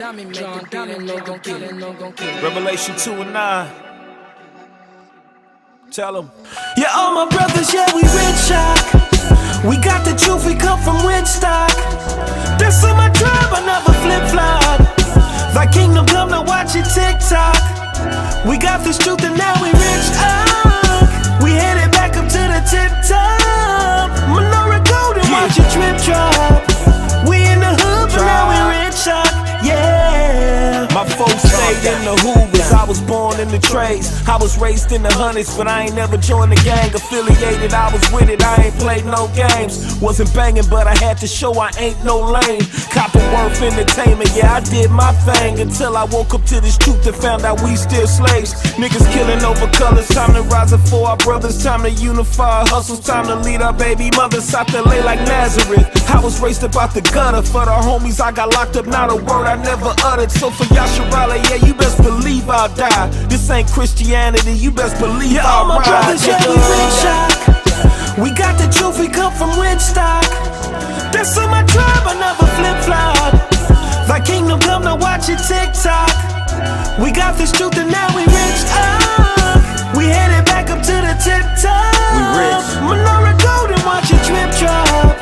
Revelation 2:9. Tell them. Yeah, all my brothers, yeah, we rich shock. We got the truth, we come from rich stock. That's on my tribe, I never flip-flop. Thy kingdom come, now watch it TikTok. We got this truth and now we rich up. We headed back up to the tip top. Menorah golden, watch it drip drop. We in the hood, but now we rich up. Yeah. My folks stayed in the Hoovers, I was born in the trades. I was raised in the hundreds, but I ain't never joined the gang. Affiliated, I was with it, I ain't played no games. Wasn't banging, but I had to show I ain't no lame. Copperworth Entertainment, yeah, I did my thing. Until I woke up to this truth and found out we still slaves. Niggas killing over colors, time to rise up for our brothers. Time to unify our hustles, time to lead our baby mothers out to lay like Nazareth. I was raised up out the gutter, for the homies I got locked up, not a word I never uttered. So for Yasharahla, yeah, you best believe I'll die. This ain't Christianity, you best believe yeah, I'll all my ride. brothers, yeah, we rich shock. We got the truth, we come from rich stock. That's on my tribe, I never flip-flop. Thy kingdom come, now watch it TikTok. We got this truth and now we rich up. We headed back up to the tip top. We rich. Menorah golden, watch it drip drop.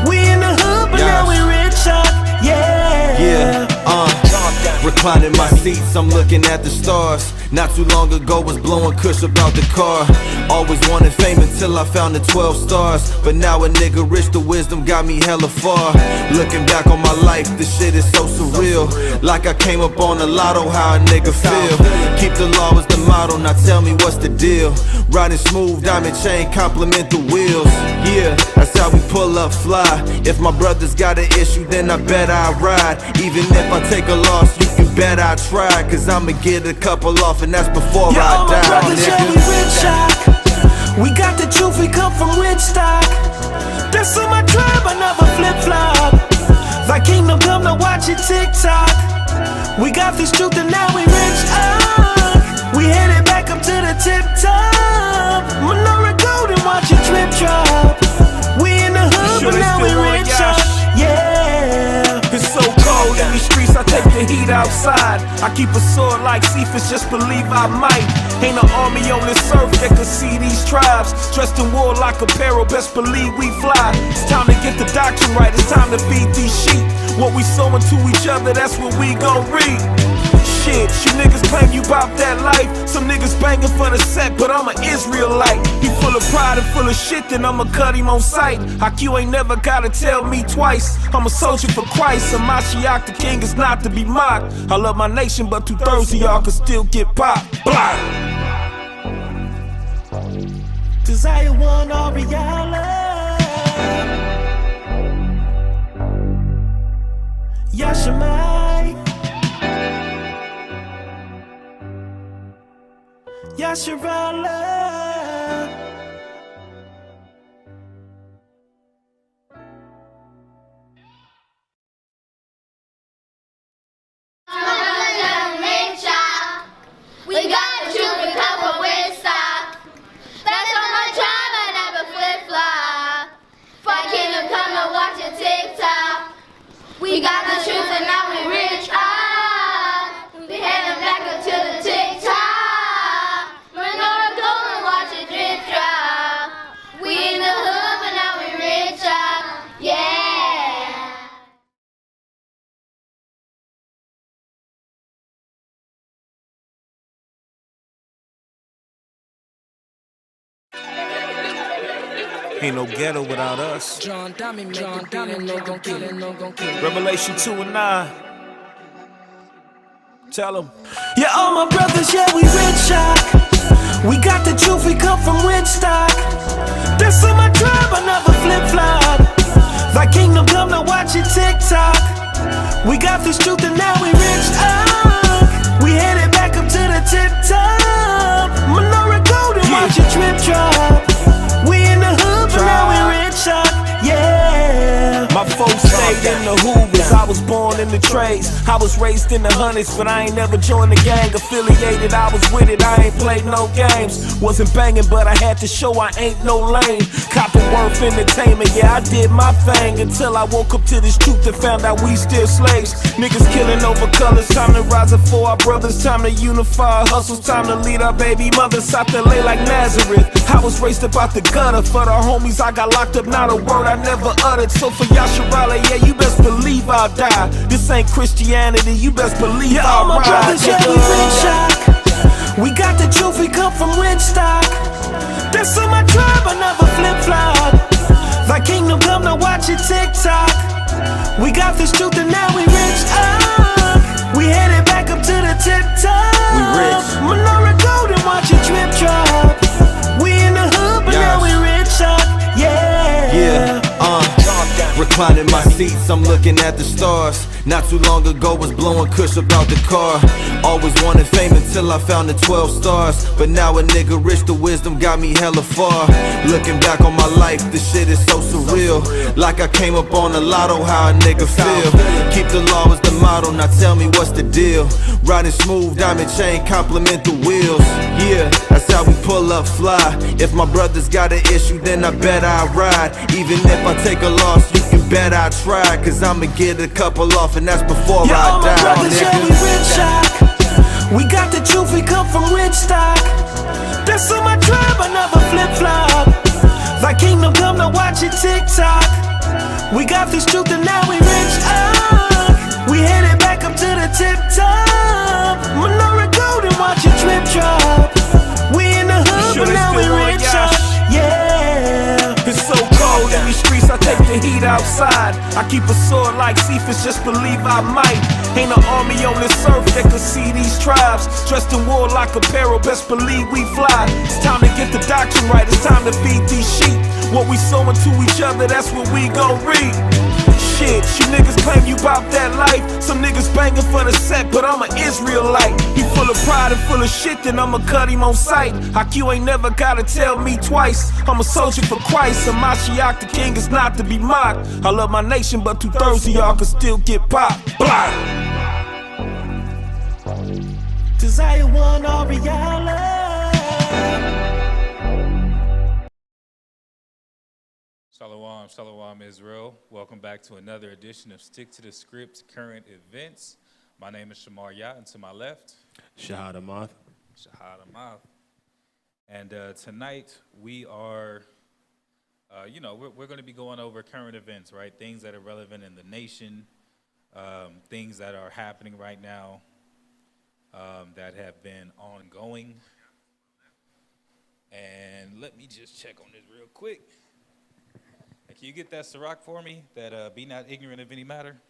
We in the hood, but now we rich up. Yeah. Reclining my seats, I'm looking at the stars. Not too long ago was blowing kush about the car. Always wanted fame until I found the 12 stars. But now a nigga rich, the wisdom got me hella far. Looking back on my life, this shit is so surreal. Like I came up on the lotto, how a nigga feel. Keep the law as the motto, now tell me what's the deal. Riding smooth, diamond chain, compliment the wheels. Yeah, that's how we pull up fly. If my brothers got an issue, then I bet I ride. Even if I take a loss, you can bet I try. Cause I'ma get a couple off, and that's before yeah, I all die, my brothers, nigga. yeah, we rich shock. We got the truth, we come from rich stock. That's on my tribe, I never flip-flop. Thy kingdom come, now watch it TikTok. We got this truth and now we rich up. We headed back up to the tip top. Menorah golden, watch it drip drop. We in the hood, but now we rich up. Yeah. It's so cold in these streets, I take the heat outside. I keep a sword like Cephas, just believe I might. Ain't an army on this earth that can see these tribes. Dressed in warlike apparel, best believe we fly. It's time to get the doctrine right, it's time to feed these sheep. What we sowing to each other, that's what we gon' reap. Shit, you niggas claim you bout that life. Some niggas banging for the set, but I'm an Israelite. He full of pride and full of shit, then I'ma cut him on sight. Haku ain't never gotta tell me twice. I'm a soldier for Christ, and Mashiach the king is not to be mocked. I love my nation, but 2/3 of y'all can still get popped. Blah. Desire one Ariala. Yashamai. Yasharahla. We got the truth, we come from rich stock. That's on my tribe, I never flip-flop. For kingdom come and watch it TikTok. We got the truth and now we rich up. We heading back up to the TikTok. Menorah golden, watch it drip drop. We in the hood, but now we rich up. Yeah. Ain't no ghetto without us. Revelation 2:9. Tell them. Yeah, all my brothers, yeah, we rich shock. We got the truth, we come from rich stock. That's on my tribe, I never flip-flop. Thy kingdom come, now watch it TikTok. We got this truth and now we rich up. We headed back up to the tip top. Menorah golden, watch it drip drop. We in the hood, but now we rich up. Yeah. My folks stayed in the Hoovers, I was born in in the trades. I was raised in the hundreds, but I ain't never joined the gang. Affiliated, I was with it, I ain't played no games. Wasn't banging, but I had to show I ain't no lame. Copping worth entertainment, yeah, I did my thing. Until I woke up to this truth and found out we still slaves. Niggas killing over colors, time to rise up for our brothers. Time to unify our hustles, time to lead our baby mothers out to lay like Nazareth. I was raised up out the gutter. For the homies I got locked up, not a word I never uttered. So for Yasharahla, yeah, you best believe I'll die. This ain't Christianity, you best believe I'll all my ride. brothers, yeah, we rich shock. We got the truth, we come from rich stock. That's on my tribe, I never flip-flop. Thy kingdom come, now watch it TikTok. We got this truth and now we rich up. We headed back up to the tip top. We rich. Menorah gold and watch it drip drop. We in the hood, but now we rich up. Yeah. Reclining my seats, I'm looking at the stars. Not too long ago was blowing kush about the car. Always wanted fame until I found the 12 stars. But now a nigga rich, the wisdom got me hella far. Looking back on my life, this shit is so surreal. Like I came up on a lotto, how a nigga feel. Keep the law as the motto, now tell me what's the deal. Riding smooth, diamond chain, compliment the wheels. Yeah, that's how we pull up fly. If my brothers got an issue, then I bet I ride. Even if I take a loss, you can bet I try. Cause I'ma get a couple off, and that's before yeah, I all my die, brothers, yeah, we rich shock. We got the truth, we come from rich stock. That's on my tribe, I never flip-flop. Thy kingdom come, now watch it TikTok. We got this truth and now we rich up. We headed back up to the tip top. Menorah gold and watch it drip drop. We in the hood, Sure but now we rich up. Yeah. It's so cold in these streets, I take the heat outside. I keep a sword like Cephas, just believe I might. Ain't an army on this earth that could see these tribes. Dressed in warlike apparel, best believe we fly. It's time to get the doctrine right, it's time to feed these sheep. What we sow into each other, that's what we gon' reap. Shit, you niggas claim you bout that life. Some niggas banging for the set, but I'm an Israelite. He full of pride and full of shit, then I'ma cut him on sight. IQ ain't never gotta tell me twice. I'm a soldier for Christ, and Mashiach the king is not to be mocked. I love my nation, but 2/3 of y'all can still get popped. Blah. Desire one Ariala. Shalom, Shalom Israel. Welcome back to another edition of Stick to the Script Current Events. My name is Shamar Yat, and to my left, Shahad Amath. Shahad Amath. And tonight we are, we're going to be going over current events, right? Things that are relevant in the nation, things that are happening right now that have been ongoing. And let me just check on this real quick. Can you get that Sirach for me? That be not ignorant of any matter?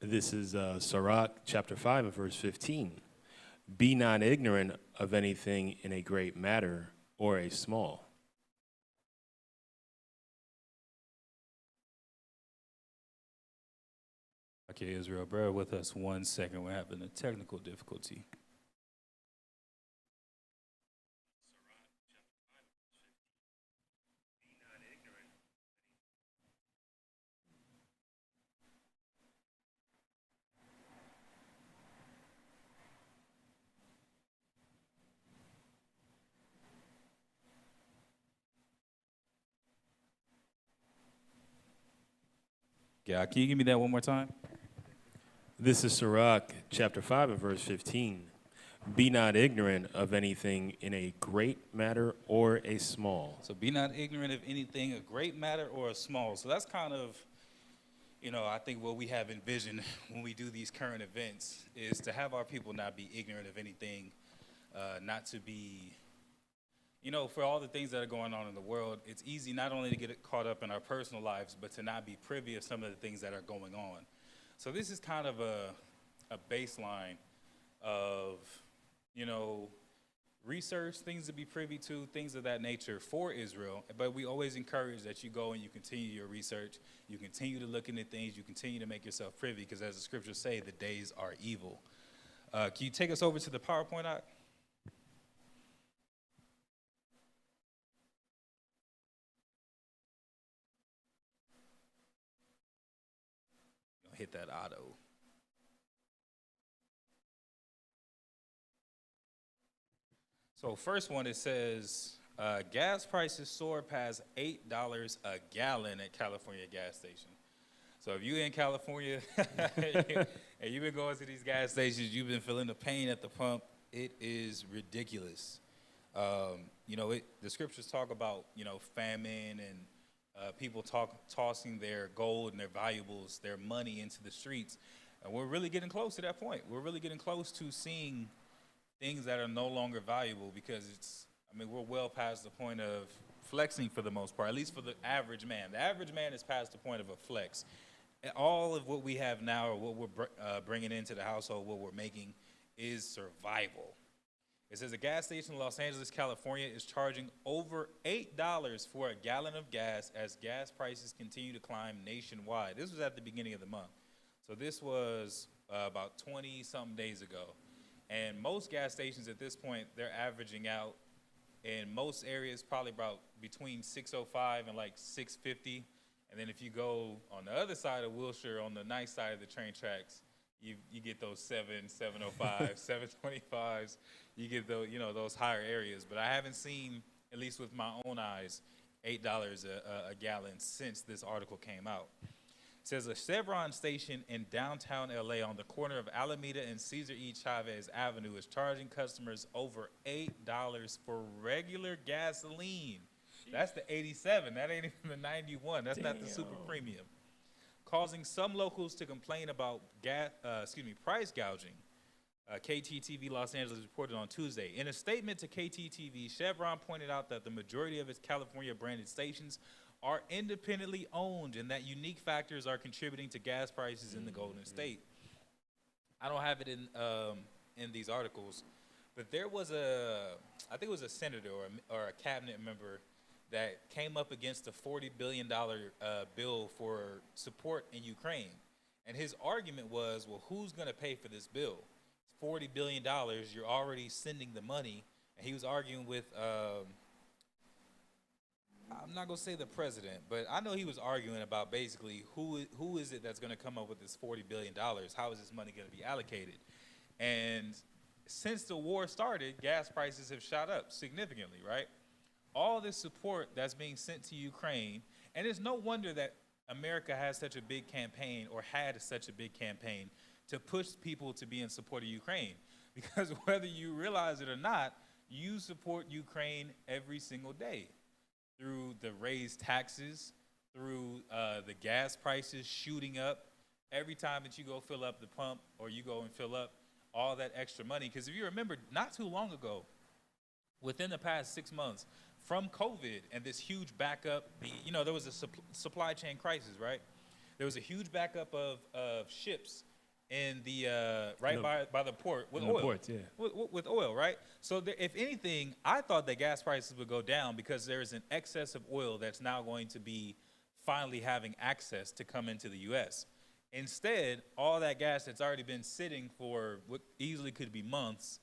This is Sirach chapter 5 and verse 15. Be not ignorant of anything in a great matter or a small. Okay, Israel, bear with us 1 second. We're having a technical difficulty. Yeah, can you give me that one more time? This is Sirach chapter 5 and verse 15. Be not ignorant of anything in a great matter or a small. So be not ignorant of anything, a great matter or a small. So that's kind of, I think what we have envisioned when we do these current events is to have our people not be ignorant of anything, not to be, for all the things that are going on in the world, it's easy not only to get caught up in our personal lives, but to not be privy of some of the things that are going on. So this is kind of a baseline of, research, things to be privy to, things of that nature for Israel. But we always encourage that you go and you continue your research, you continue to look into things, you continue to make yourself privy, because as the scriptures say, the days are evil. Can you take us over to the PowerPoint, Doc? Hit that auto. So first one, it says, gas prices soar past $8 a gallon at California gas station. So if you're in California and you've been going to these gas stations, you've been feeling the pain at the pump, it is ridiculous. The scriptures talk about, famine and people tossing their gold and their valuables, their money into the streets. And we're really getting close to that point. We're really getting close to seeing things that are no longer valuable, because we're well past the point of flexing for the most part, at least for the average man. The average man is past the point of a flex. And all of what we have now, or what we're bringing into the household, what we're making, is survival. It says a gas station in Los Angeles, California is charging over $8 for a gallon of gas as gas prices continue to climb nationwide. This was at the beginning of the month. So this was about 20-something days ago. And most gas stations at this point, they're averaging out in most areas probably about between $6.05 and like $6.50. And then if you go on the other side of Wilshire, on the nice side of the train tracks, you get those $7.05, $7.25s. You get those higher areas. But I haven't seen, at least with my own eyes, $8 a gallon since this article came out. It says a Chevron station in downtown LA on the corner of Alameda and Cesar E. Chavez Avenue is charging customers over $8 for regular gasoline. That's the 87. That ain't even the 91. That's not the super premium. Causing some locals to complain about price gouging. KTTV Los Angeles reported on Tuesday. In a statement to KTTV, Chevron pointed out that the majority of its California branded stations are independently owned, and that unique factors are contributing to gas prices in the Golden State. I don't have it in these articles, but there was I think it was a senator or a cabinet member that came up against a $40 billion bill for support in Ukraine. And his argument was, well, who's going to pay for this bill? It's $40 billion, you're already sending the money. And he was arguing with, I'm not going to say the president, but I know he was arguing about basically who is it that's going to come up with this $40 billion? How is this money going to be allocated? And since the war started, gas prices have shot up significantly, right? All this support that's being sent to Ukraine, and it's no wonder that America has such a big campaign, or had such a big campaign, to push people to be in support of Ukraine. Because whether you realize it or not, you support Ukraine every single day through the raised taxes, through the gas prices shooting up. Every time that you go fill up the pump, or you go and fill up all that extra money. Because if you remember, not too long ago, within the past 6 months, from COVID and this huge backup, there was a supply chain crisis, right? There was a huge backup of ships in the by the port with oil. Ports, yeah. With oil, right? So if anything, I thought that gas prices would go down because there is an excess of oil that's now going to be finally having access to come into the U.S. Instead, all that gas that's already been sitting for what easily could be months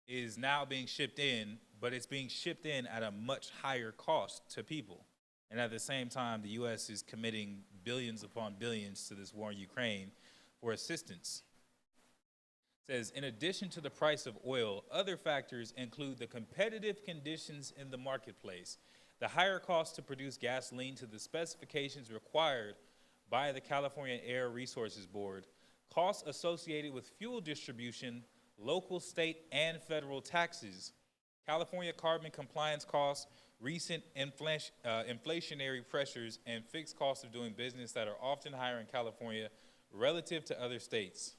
is now being shipped in, but it's being shipped in at a much higher cost to people. And at the same time, the U.S. is committing billions upon billions to this war in Ukraine for assistance. It says, in addition to the price of oil, other factors include the competitive conditions in the marketplace, the higher cost to produce gasoline to the specifications required by the California Air Resources Board, costs associated with fuel distribution, local, state, and federal taxes, California carbon compliance costs, recent inflationary pressures, and fixed costs of doing business that are often higher in California relative to other states,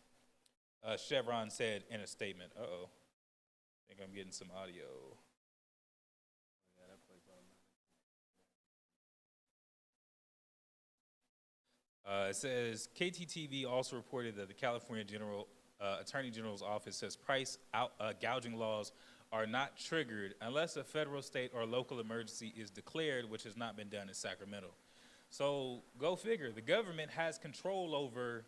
Chevron said in a statement. Uh-oh. I think I'm getting some audio. It says, KTTV also reported that the California Attorney General's office says price gouging laws are not triggered unless a federal, state, or local emergency is declared, which has not been done in Sacramento. So go figure. The government has control over,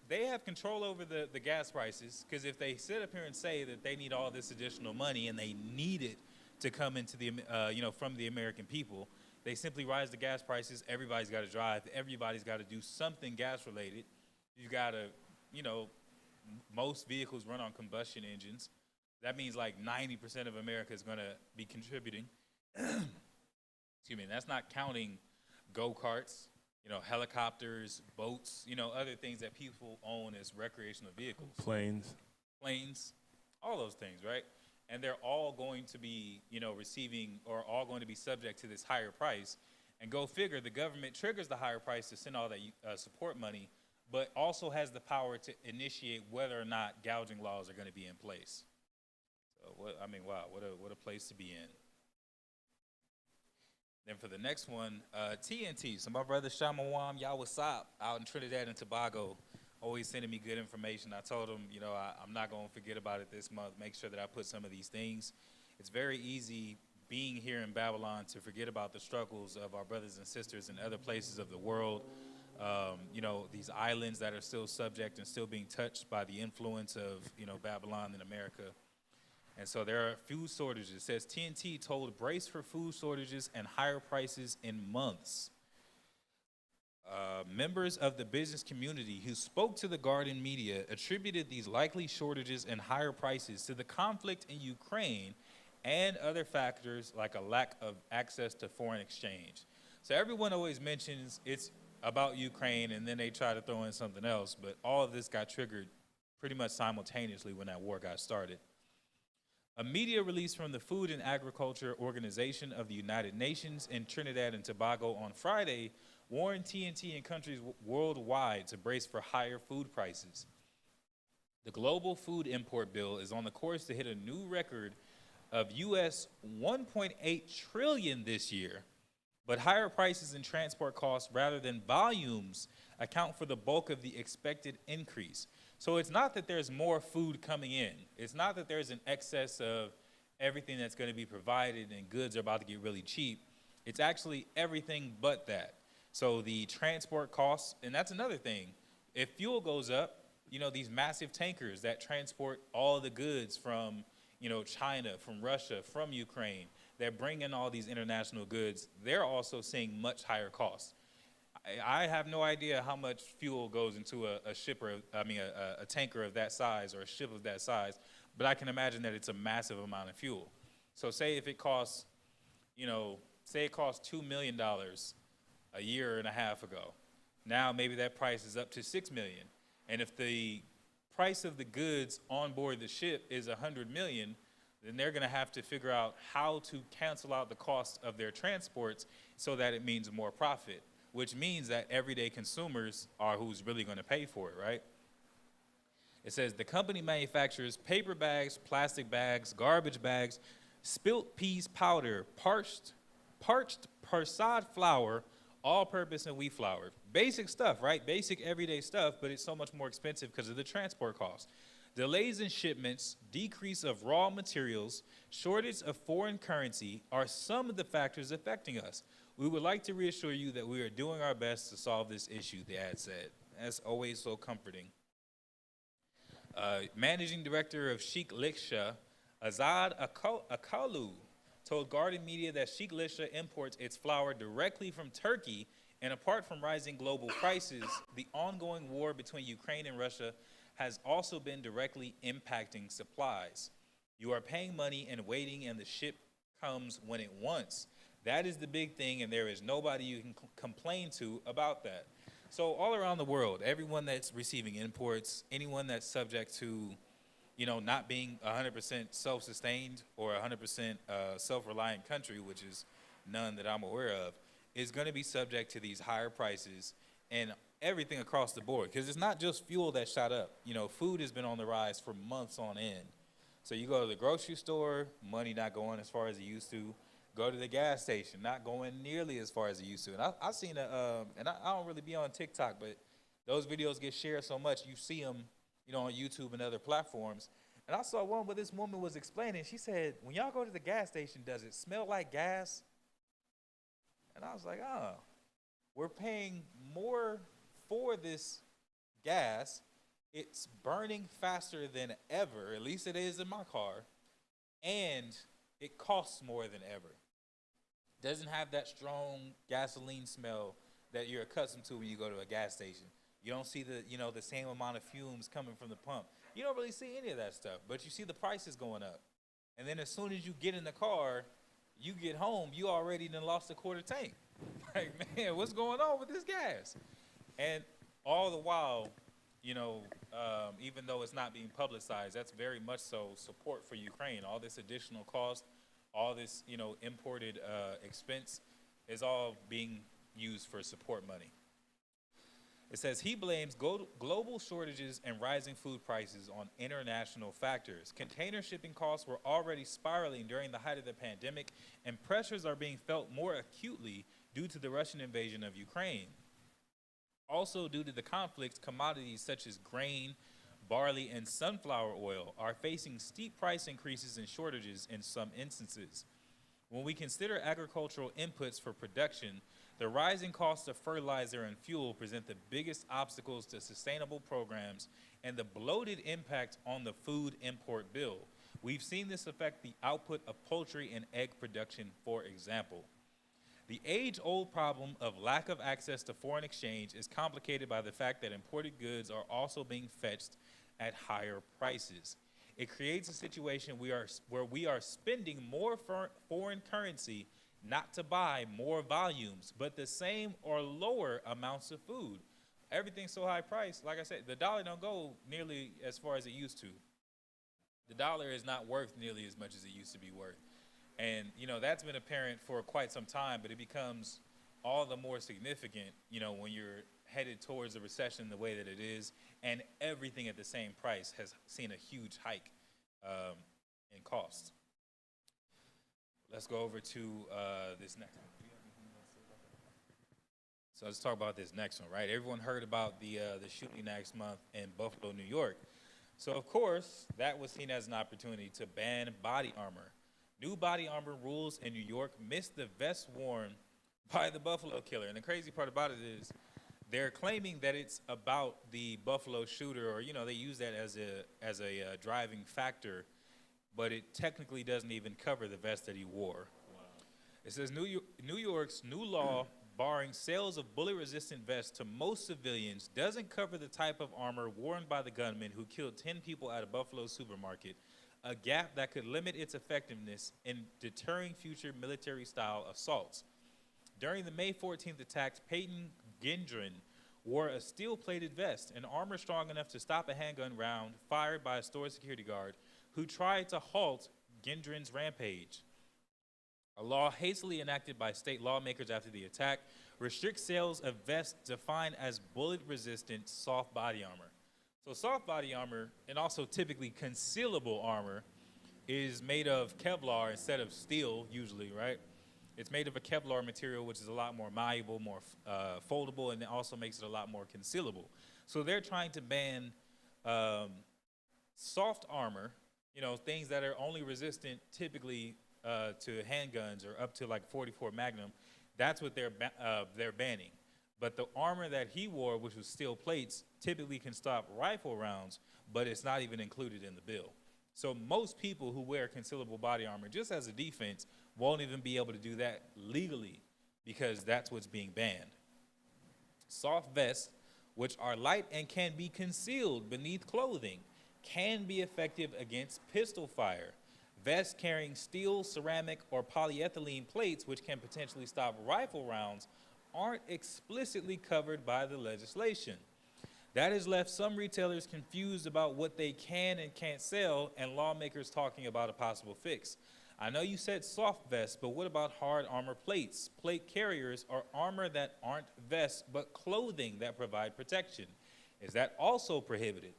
they have control over the gas prices, because if they sit up here and say that they need all this additional money and they need it to come into the, from the American people, they simply rise the gas prices. Everybody's got to drive. Everybody's got to do something gas related. You got to, most vehicles run on combustion engines. That means like 90% of America is going to be contributing. Excuse me. That's not counting go-karts, helicopters, boats, other things that people own as recreational vehicles. Planes, all those things, right? And they're all going to be, receiving, or all going to be subject to this higher price. And go figure, the government triggers the higher price to send all that support money, but also has the power to initiate whether or not gouging laws are going to be in place. So, wow, what a place to be in. Then for the next one, TNT. So my brother Shamawam, y'all what's up? Out in Trinidad and Tobago, always sending me good information. I told him, I'm not going to forget about it this month. Make sure that I put some of these things. It's very easy being here in Babylon to forget about the struggles of our brothers and sisters in other places of the world. These islands that are still subject and still being touched by the influence of, Babylon in America. And so there are food shortages. It says TNT told brace for food shortages and higher prices in months. Members of the business community who spoke to the Guardian media attributed these likely shortages and higher prices to the conflict in Ukraine and other factors like a lack of access to foreign exchange. So everyone always mentions it's about Ukraine and then they try to throw in something else, but all of this got triggered pretty much simultaneously when that war got started. A media release from the Food and Agriculture Organization of the United Nations in Trinidad and Tobago on Friday warned TNT and countries worldwide to brace for higher food prices. The global food import bill is on the course to hit a new record of US $1.8 trillion this year, but higher prices and transport costs rather than volumes account for the bulk of the expected increase. So it's not that there's more food coming in. It's not that there's an excess of everything that's going to be provided and goods are about to get really cheap. It's actually everything but that. So the transport costs, and that's another thing. If fuel goes up, these massive tankers that transport all the goods from, China, from Russia, from Ukraine, that bring in all these international goods, they're also seeing much higher costs. I have no idea how much fuel goes into a tanker of that size or a ship of that size, but I can imagine that it's a massive amount of fuel. So say if it costs, say it costs $2 million a year and a half ago. Now maybe that price is up to $6 million. And if the price of the goods on board the ship is $100 million, then they're going to have to figure out how to cancel out the cost of their transports so that it means more profit, which means that everyday consumers are who's really going to pay for it, right? It says the company manufactures paper bags, plastic bags, garbage bags, spilt peas powder, parched persad flour, all-purpose and wheat flour. Basic stuff, right? Basic everyday stuff, but it's so much more expensive because of the transport costs. Delays in shipments, decrease of raw materials, shortage of foreign currency are some of the factors affecting us. We would like to reassure you that we are doing our best to solve this issue, the ad said. That's always so comforting. Managing Director of Sheikh Lisha, Azad Akalu, told Guardian Media that Sheikh Lisha imports its flour directly from Turkey, and apart from rising global prices, the ongoing war between Ukraine and Russia has also been directly impacting supplies. You are paying money and waiting, and the ship comes when it wants. That is the big thing, and there is nobody you can complain to about that. So all around the world, everyone that's receiving imports, anyone that's subject to, not being 100% self-sustained or 100% self-reliant country, which is none that I'm aware of, is going to be subject to these higher prices and everything across the board. Because it's not just fuel that shot up. Food has been on the rise for months on end. So you go to the grocery store, money not going as far as it used to. Go to the gas station, not going nearly as far as it used to. And I've seen and I don't really be on TikTok, but those videos get shared so much, you see them, on YouTube and other platforms. And I saw one where this woman was explaining. She said, when y'all go to the gas station, does it smell like gas? And I was like, oh, we're paying more for this gas. It's burning faster than ever, at least it is in my car, and it costs more than ever. Doesn't have that strong gasoline smell that you're accustomed to when you go to a gas station. You don't see the same amount of fumes coming from the pump. You don't really see any of that stuff, but you see the prices going up. And then as soon as you get in the car, you get home, you already done lost a quarter tank. Like, man, what's going on with this gas? And all the while, even though it's not being publicized, that's very much so support for Ukraine. All this additional cost, all this, imported expense is all being used for support money. It says he blames global shortages and rising food prices on international factors. Container shipping costs were already spiraling during the height of the pandemic, and pressures are being felt more acutely due to the Russian invasion of Ukraine. Also, due to the conflict, commodities such as grain, barley, and sunflower oil are facing steep price increases and shortages in some instances. When we consider agricultural inputs for production, the rising costs of fertilizer and fuel present the biggest obstacles to sustainable programs and the bloated impact on the food import bill. We've seen this affect the output of poultry and egg production, for example. The age-old problem of lack of access to foreign exchange is complicated by the fact that imported goods are also being fetched at higher prices. It creates a situation where we are spending more foreign currency not to buy more volumes, but the same or lower amounts of food. Everything's so high priced. Like I said, the dollar don't go nearly as far as it used to. The dollar is not worth nearly as much as it used to be worth. And, that's been apparent for quite some time, but it becomes all the more significant, when you're headed towards a recession the way that it is, and everything at the same price has seen a huge hike in cost. Let's go over to this next one. So let's talk about this next one, right? Everyone heard about the shooting next month in Buffalo, New York. So, of course, that was seen as an opportunity to ban body armor. New body armor rules in New York missed the vest worn by the Buffalo killer. And the crazy part about it is they're claiming that it's about the Buffalo shooter, or, they use that as a driving factor, but it technically doesn't even cover the vest that he wore. Wow. It says New York's new law barring sales of bullet-resistant vests to most civilians doesn't cover the type of armor worn by the gunman who killed 10 people at a Buffalo supermarket, a gap that could limit its effectiveness in deterring future military-style assaults. During the May 14th attacks, Peyton Gendron wore a steel-plated vest, an armor strong enough to stop a handgun round fired by a store security guard who tried to halt Gendron's rampage. A law hastily enacted by state lawmakers after the attack restricts sales of vests defined as bullet-resistant soft body armor. So soft body armor, and also typically concealable armor, is made of Kevlar instead of steel, usually, right? It's made of a Kevlar material, which is a lot more malleable, more foldable, and it also makes it a lot more concealable. So they're trying to ban soft armor, things that are only resistant typically to handguns or up to like 44 Magnum. That's what they're banning. But the armor that he wore, which was steel plates, typically can stop rifle rounds, but it's not even included in the bill. So most people who wear concealable body armor, just as a defense, won't even be able to do that legally because that's what's being banned. Soft vests, which are light and can be concealed beneath clothing, can be effective against pistol fire. Vests carrying steel, ceramic, or polyethylene plates, which can potentially stop rifle rounds, aren't explicitly covered by the legislation. That has left some retailers confused about what they can and can't sell, and lawmakers talking about a possible fix. I know you said soft vests, but what about hard armor plates? Plate carriers are armor that aren't vests, but clothing that provide protection. Is that also prohibited?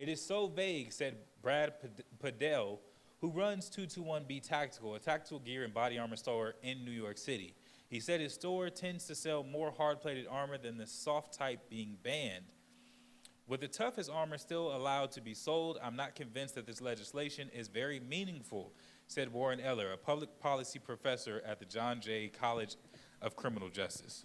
It is so vague, said Brad Padell, who runs 221B Tactical, a tactical gear and body armor store in New York City. He said his store tends to sell more hard-plated armor than the soft type being banned. With the toughest armor still allowed to be sold, I'm not convinced that this legislation is very meaningful, said Warren Eller, a public policy professor at the John Jay College of Criminal Justice.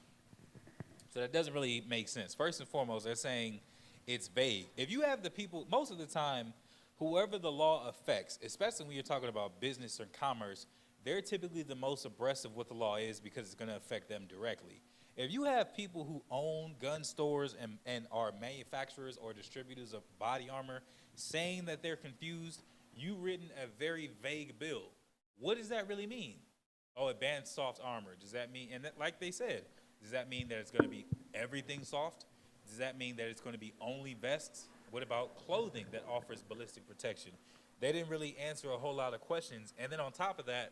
So that doesn't really make sense. First and foremost, they're saying it's vague. If you have the people, most of the time, whoever the law affects, especially when you're talking about business or commerce, they're typically the most abreast of what the law is because it's going to affect them directly. If you have people who own gun stores and are manufacturers or distributors of body armor saying that they're confused, you've written a very vague bill. What does that really mean? Oh, it bans soft armor. Does that mean, and that, like they said, does that mean that it's going to be everything soft? Does that mean that it's going to be only vests? What about clothing that offers ballistic protection? They didn't really answer a whole lot of questions. And then on top of that,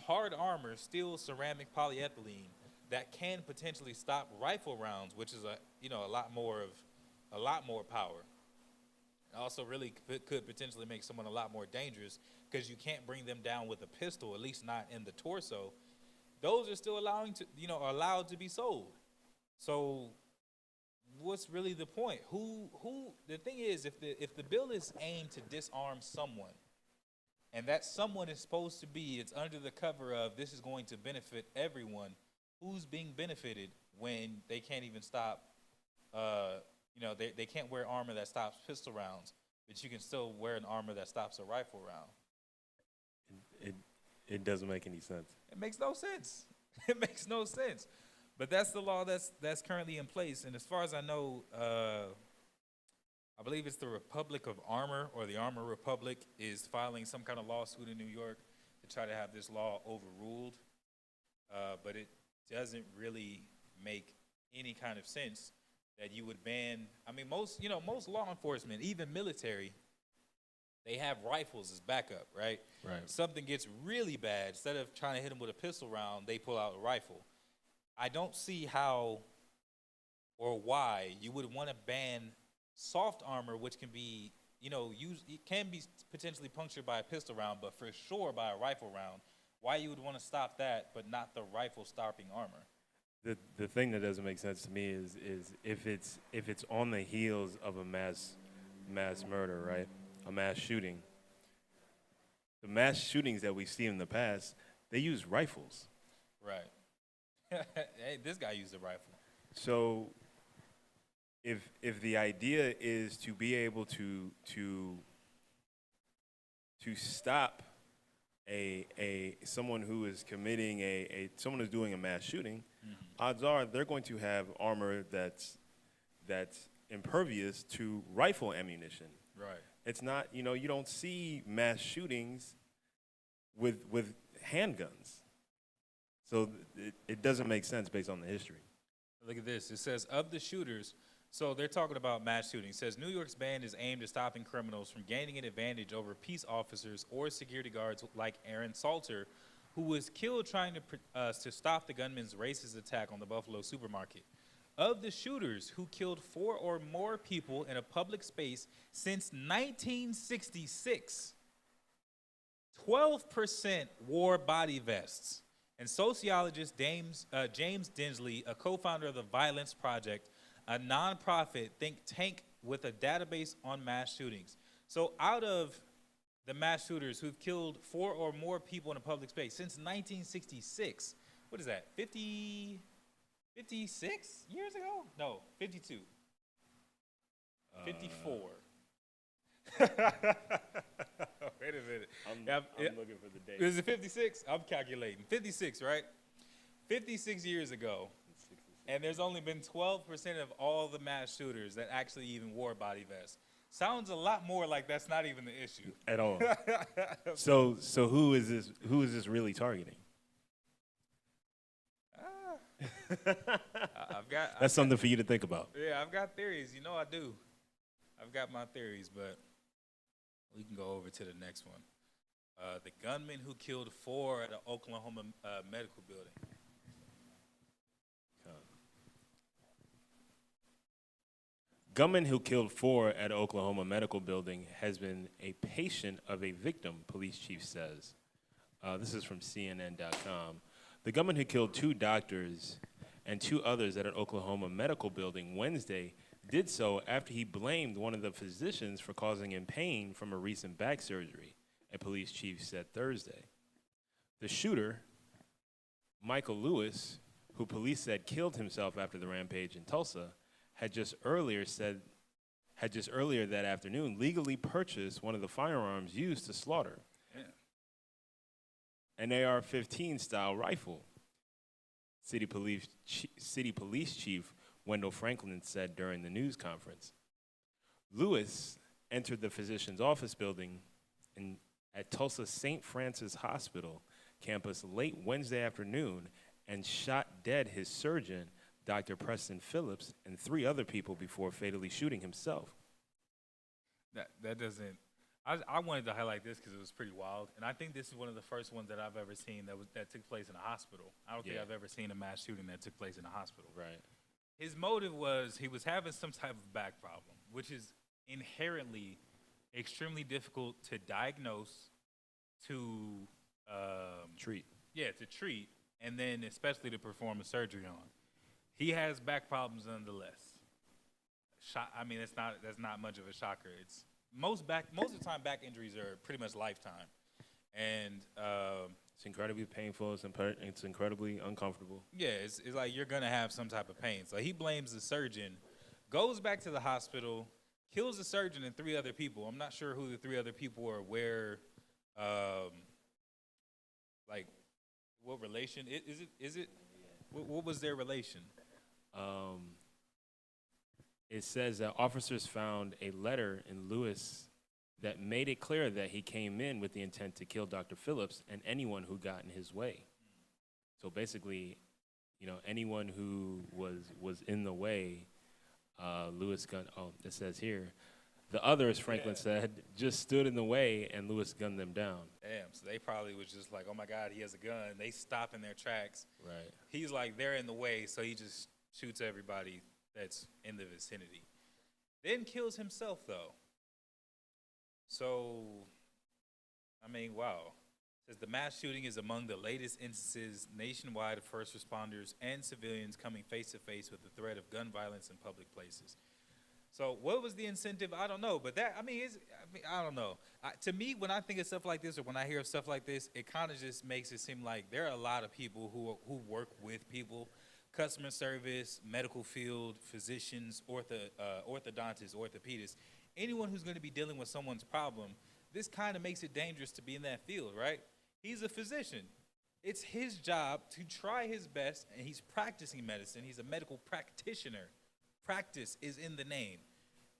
hard armor, steel, ceramic, polyethylene, that can potentially stop rifle rounds, which is a lot more power. It also really could potentially make someone a lot more dangerous because you can't bring them down with a pistol, at least not in the torso. Those are still allowed to be sold. So what's really the point? The thing is, if the bill is aimed to disarm someone, and that someone is supposed to be, it's under the cover of this is going to benefit everyone, who's being benefited when they can't even stop, they can't wear armor that stops pistol rounds, but you can still wear an armor that stops a rifle round. It doesn't make any sense. It makes no sense. It makes no sense. But that's the law that's currently in place. And as far as I know, I believe it's the Republic of Armor, or the Armor Republic, is filing some kind of lawsuit in New York to try to have this law overruled. But it doesn't really make any kind of sense that you would ban. I mean, most law enforcement, even military, they have rifles as backup, right? Right. Something gets really bad, instead of trying to hit them with a pistol round, they pull out a rifle. I don't see how or why you would want to ban soft armor, which can be, it can be potentially punctured by a pistol round, but for sure by a rifle round. Why you would want to stop that, but not the rifle-stopping armor? The thing that doesn't make sense to me is if it's on the heels of a mass murder, right? A mass shooting. The mass shootings that we've seen in the past, they use rifles. Right. Hey, this guy used a rifle. So if the idea is to be able to stop someone who is committing someone who's doing a mass shooting, odds are they're going to have armor that's impervious to rifle ammunition. Right. It's not, you don't see mass shootings with handguns. So it doesn't make sense based on the history. Look at this. It says, of the shooters, so they're talking about mass shootings. It says, New York's ban is aimed at stopping criminals from gaining an advantage over peace officers or security guards like Aaron Salter, who was killed trying to stop the gunman's racist attack on the Buffalo supermarket. Of the shooters who killed 4 or more people in a public space since 1966, 12% wore body vests. And sociologist James Dinsley, a co-founder of the Violence Project, a nonprofit think tank with a database on mass shootings. So out of the mass shooters who've killed 4 or more people in a public space since 1966, what is that, 56 years ago? No, 52. 54. Wait a minute. I'm looking for the date. Is it 56? I'm calculating. 56, right? 56 years ago. And there's only been 12% of all the mass shooters that actually even wore body vests. Sounds a lot more like that's not even the issue. At all. So who is this really targeting? That's something for you to think about. Yeah, I've got theories. I do. I've got my theories, but we can go over to the next one. The gunman who killed 4 at an Oklahoma medical building. Gunman who killed 4 at an Oklahoma medical building has been a patient of a victim, police chief says. This is from CNN.com. The gunman who killed 2 doctors and 2 others at an Oklahoma medical building Wednesday did so after he blamed one of the physicians for causing him pain from a recent back surgery, a police chief said Thursday. The shooter, Michael Lewis, who police said killed himself after the rampage in Tulsa, had just earlier that afternoon legally purchased one of the firearms used to slaughter, an AR-15 style rifle. City Police Chief Wendell Franklin said during the news conference. Lewis entered the physician's office building at Tulsa St. Francis Hospital campus late Wednesday afternoon and shot dead his surgeon, Dr. Preston Phillips, and 3 other people before fatally shooting himself. That doesn't. I wanted to highlight this because it was pretty wild, and I think this is one of the first ones that I've ever seen that took place in a hospital. I don't think I've ever seen a mass shooting that took place in a hospital. Right. His motive was he was having some type of back problem, which is inherently extremely difficult to diagnose, to treat. Yeah, to treat, and then especially to perform a surgery on. He has back problems nonetheless. That's not much of a shocker. It's most of the time back injuries are pretty much lifetime, and it's incredibly painful. It's incredibly uncomfortable. Yeah, it's like you're gonna have some type of pain. So he blames the surgeon, goes back to the hospital, kills the surgeon and 3 other people. I'm not sure who the 3 other people were, where, like, what relation is it? What was their relation? It says that officers found a letter in Lewis that made it clear that he came in with the intent to kill Dr. Phillips and anyone who got in his way. So basically, anyone who was in the way, Lewis gunned. Oh, it says here, the others, Franklin said, just stood in the way and Lewis gunned them down. Damn, so they probably was just like, oh my God, he has a gun. They stop in their tracks. Right. He's like, they're in the way, so he just shoots everybody that's in the vicinity. Then kills himself, though. So, wow. It says the mass shooting is among the latest instances nationwide of first responders and civilians coming face to face with the threat of gun violence in public places. So what was the incentive? I don't know. But I don't know. To me, when I think of stuff like this or when I hear of stuff like this, it kind of just makes it seem like there are a lot of people who work with people. Customer service, medical field, physicians, orthodontists, orthopedists, anyone who's going to be dealing with someone's problem, this kind of makes it dangerous to be in that field, right? He's a physician. It's his job to try his best, and he's practicing medicine. He's a medical practitioner. Practice is in the name.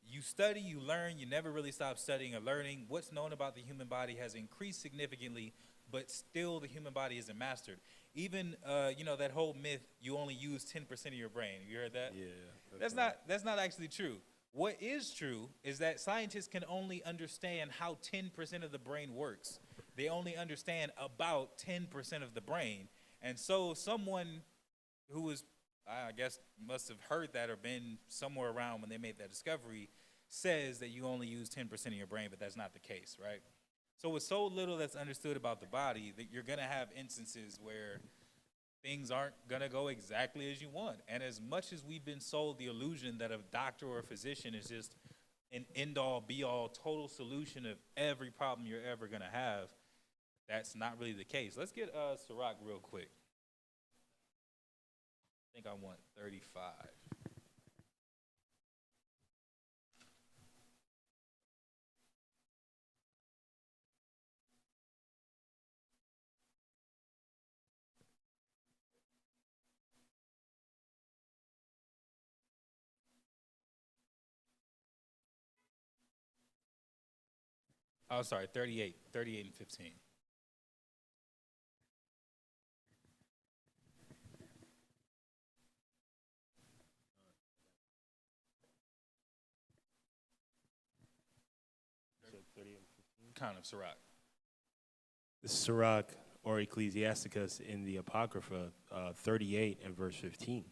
You study, you learn, you never really stop studying or learning. What's known about the human body has increased significantly, but still the human body isn't mastered. Even, that whole myth, you only use 10% of your brain. Have you heard that? Yeah. That's not actually true. What is true is that scientists can only understand how 10% of the brain works. They only understand about 10% of the brain. And so someone who was, I guess, must have heard that or been somewhere around when they made that discovery says that you only use 10% of your brain, but that's not the case, right? So with so little that's understood about the body, that you're going to have instances where things aren't going to go exactly as you want. And as much as we've been sold the illusion that a doctor or a physician is just an end-all, be-all, total solution of every problem you're ever going to have, that's not really the case. Let's get Ciroc real quick. I think I want 35. Oh, sorry, 38 and 15. Kind of Ciroc. The Ciroc or Ecclesiasticus in the Apocrypha 38 and verse 15.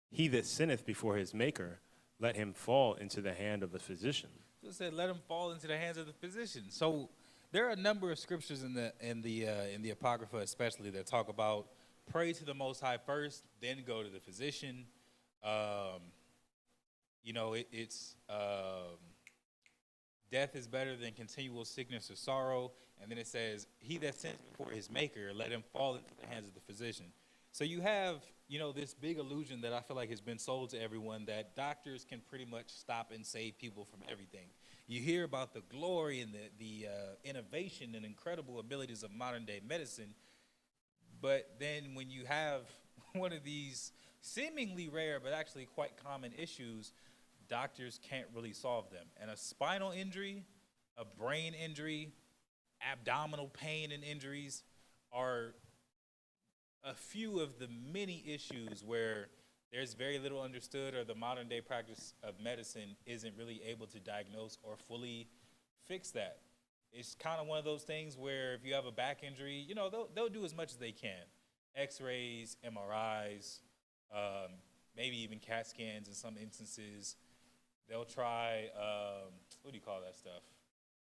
He that sinneth before his maker, let him fall into the hand of the physician. So it said, let him fall into the hands of the physician. So there are a number of scriptures in the Apocrypha, especially, that talk about pray to the Most High first, then go to the physician. you know, it's death is better than continual sickness or sorrow. And then it says, he that sins before his maker, let him fall into the hands of the physician. So you have, you know, this big illusion that I feel like has been sold to everyone that doctors can pretty much stop and save people from everything. You hear about the glory and the innovation and incredible abilities of modern day medicine. But then when you have one of these seemingly rare but actually quite common issues, doctors can't really solve them. And a spinal injury, a brain injury, abdominal pain and injuries are a few of the many issues where there's very little understood, or the modern day practice of medicine isn't really able to diagnose or fully fix that. It's kind of one of those things where if you have a back injury, you know, they'll do as much as they can. X-rays, MRIs, maybe even CAT scans in some instances. They'll try, what do you call that stuff?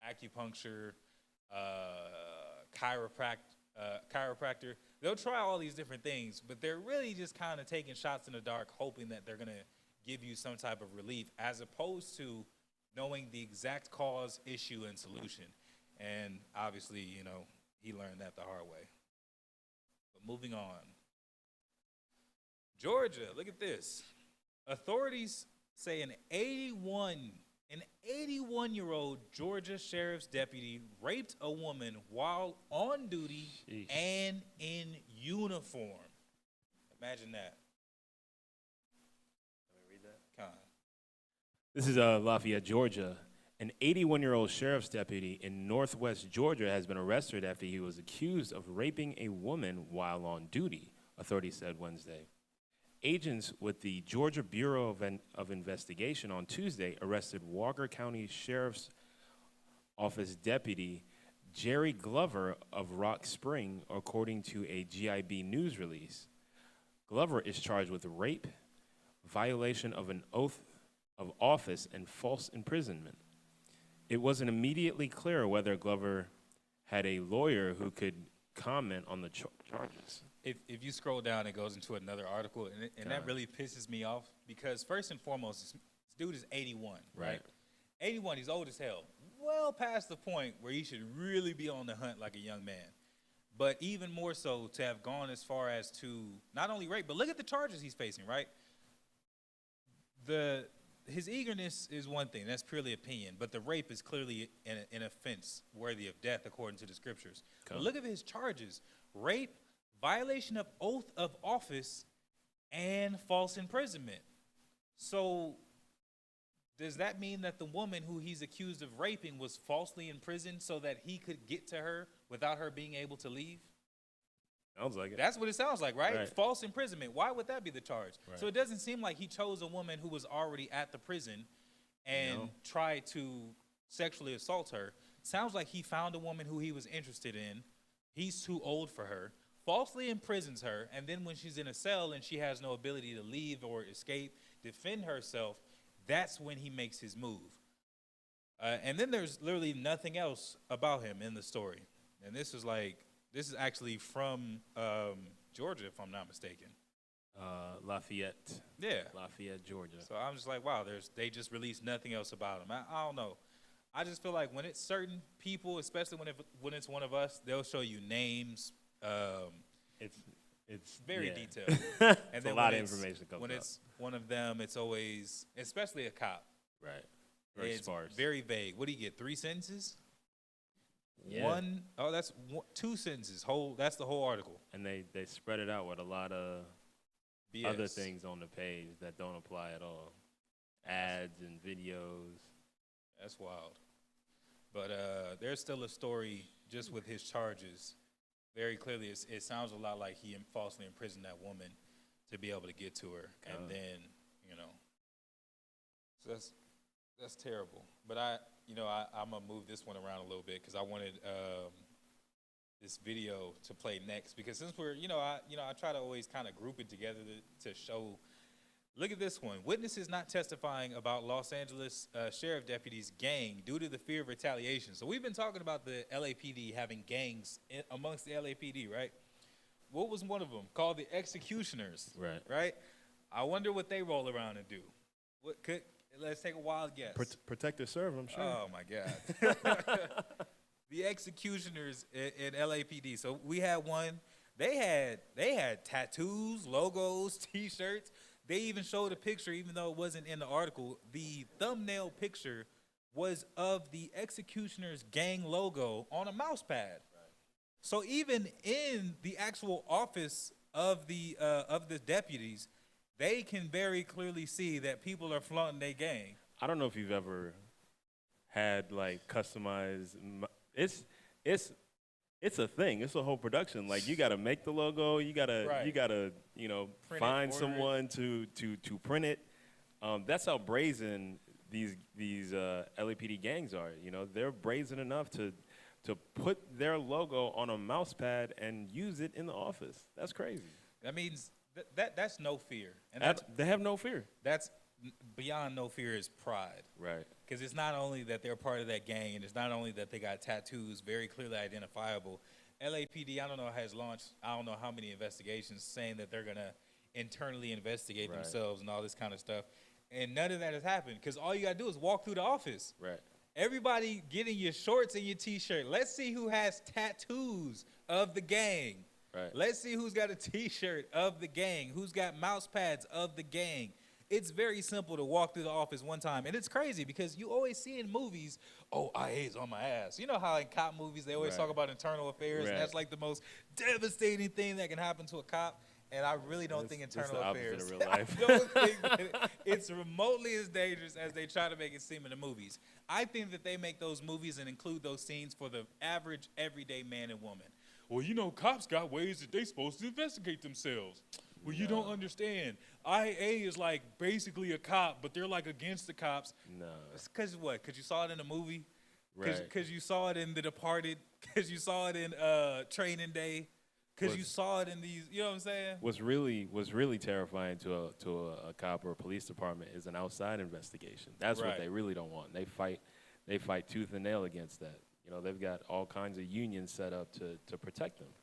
Acupuncture, chiropractor. They'll try all these different things, but they're really just kind of taking shots in the dark, hoping that they're going to give you some type of relief, as opposed to knowing the exact cause, issue, and solution. And obviously, you know, he learned that the hard way. But moving on. Georgia, look at this. Authorities say an 81-year-old Georgia sheriff's deputy raped a woman while on duty and in uniform. Imagine that. Let me read that. Come on. This is Lafayette, Georgia. An 81-year-old sheriff's deputy in northwest Georgia has been arrested after he was accused of raping a woman while on duty, authorities said Wednesday. Agents with the Georgia Bureau of Investigation on Tuesday arrested Walker County Sheriff's Office Deputy Jerry Glover of Rock Spring, according to a GIB news release. Glover is charged with rape, violation of an oath of office, and false imprisonment. It wasn't immediately clear whether Glover had a lawyer who could comment on the charges. If you scroll down, it goes into another article, and that really pisses me off, because first and foremost, this dude is 81, right? 81, he's old as hell. Well past the point where he should really be on the hunt like a young man. But even more so to have gone as far as to not only rape, but look at the charges he's facing, right? His eagerness is one thing, that's purely opinion, but the rape is clearly an offense worthy of death according to the scriptures. But look at his charges: rape, violation of oath of office, and false imprisonment. So does that mean that the woman who he's accused of raping was falsely imprisoned so that he could get to her without her being able to leave? Sounds like it. That's what it sounds like, right? Right. False imprisonment. Why would that be the charge? Right. So it doesn't seem like he chose a woman who was already at the prison and tried to sexually assault her. Sounds like he found a woman who he was interested in. He's too old for her, falsely imprisons her, and then when she's in a cell and she has no ability to leave or escape, defend herself, that's when he makes his move. And then there's literally nothing else about him in the story. And this is actually from Georgia, if I'm not mistaken. Lafayette. Yeah. Lafayette, Georgia. So I'm just like, wow, they just released nothing else about him. I don't know. I just feel like when it's certain people, especially when it's one of us, they'll show you names. It's very yeah. detailed. And then a lot of information comes when up. it's one of them, it's always, especially a cop. Right. Very It's sparse. very vague. What do you get? 3 sentences? Yeah. That's 2 sentences. That's the whole article. And they spread it out with a lot of BS. other things on the page that don't apply at all. Ads and videos. That's wild. But there's still a story just with his charges. Very clearly, it sounds a lot like he falsely imprisoned that woman to be able to get to her. And then, so that's terrible. But I'm going to move this one around a little bit because I wanted this video to play next. Because since we're, I try to always kind of group it together to show. Look at this one. Witnesses not testifying about Los Angeles sheriff deputies' gang due to the fear of retaliation. So we've been talking about the LAPD having gangs amongst the LAPD, right? What was one of them? Called the Executioners. Right. Right? I wonder what they roll around and do. Let's take a wild guess. Protect or serve, I'm sure. Oh my God. The executioners in LAPD. So we had one. They had tattoos, logos, T-shirts. They even showed a picture, even though it wasn't in the article. The thumbnail picture was of the executioners gang logo on a mouse pad. Right. So even in the actual office of the deputies, they can very clearly see that people are flaunting their gang. I don't know if you've ever had like customized. It's a thing. It's a whole production. Like you got to make the logo. You gotta Print find it, someone to print it. That's how brazen these LAPD gangs are. You know, they're brazen enough to put their logo on a mouse pad and use it in the office. That's crazy. That means that's no fear, and They have no fear. that's beyond no fear is pride. Right. Because it's not only that they're part of that gang, and it's not only that they got tattoos very clearly identifiable. LAPD, I don't know, has launched I don't know how many investigations saying that they're gonna internally investigate Right. themselves and all this kind of stuff, and none of that has happened. Because all you gotta do is walk through the office. Right. Everybody getting your shorts and your T-shirt. Let's see who has tattoos of the gang. Right. Let's see who's got a T-shirt of the gang, who's got mouse pads of the gang. It's very simple to walk through the office one time. And it's crazy because you always see in movies, oh, IA's on my ass. You know how in cop movies they always Right. talk about internal affairs, Right. and that's like the most devastating thing that can happen to a cop. And I really don't think It's internal the opposite affairs. of real life. I don't think that it's remotely as dangerous as they try to make it seem in the movies. I think that they make those movies and include those scenes for the average, everyday man and woman. Well, you know, cops got ways that they supposed to investigate themselves. Well, you don't understand. IA is like basically a cop, but they're like against the cops. No. Because what? Because you saw it in a movie? Right. Because you saw it in The Departed? Because you saw it in Training Day? Because you saw it in these, you know what I'm saying? What's really terrifying to a cop or a police department is an outside investigation. That's what Right. they really don't want. They fight tooth and nail against that. You know, they've got all kinds of unions set up to protect them.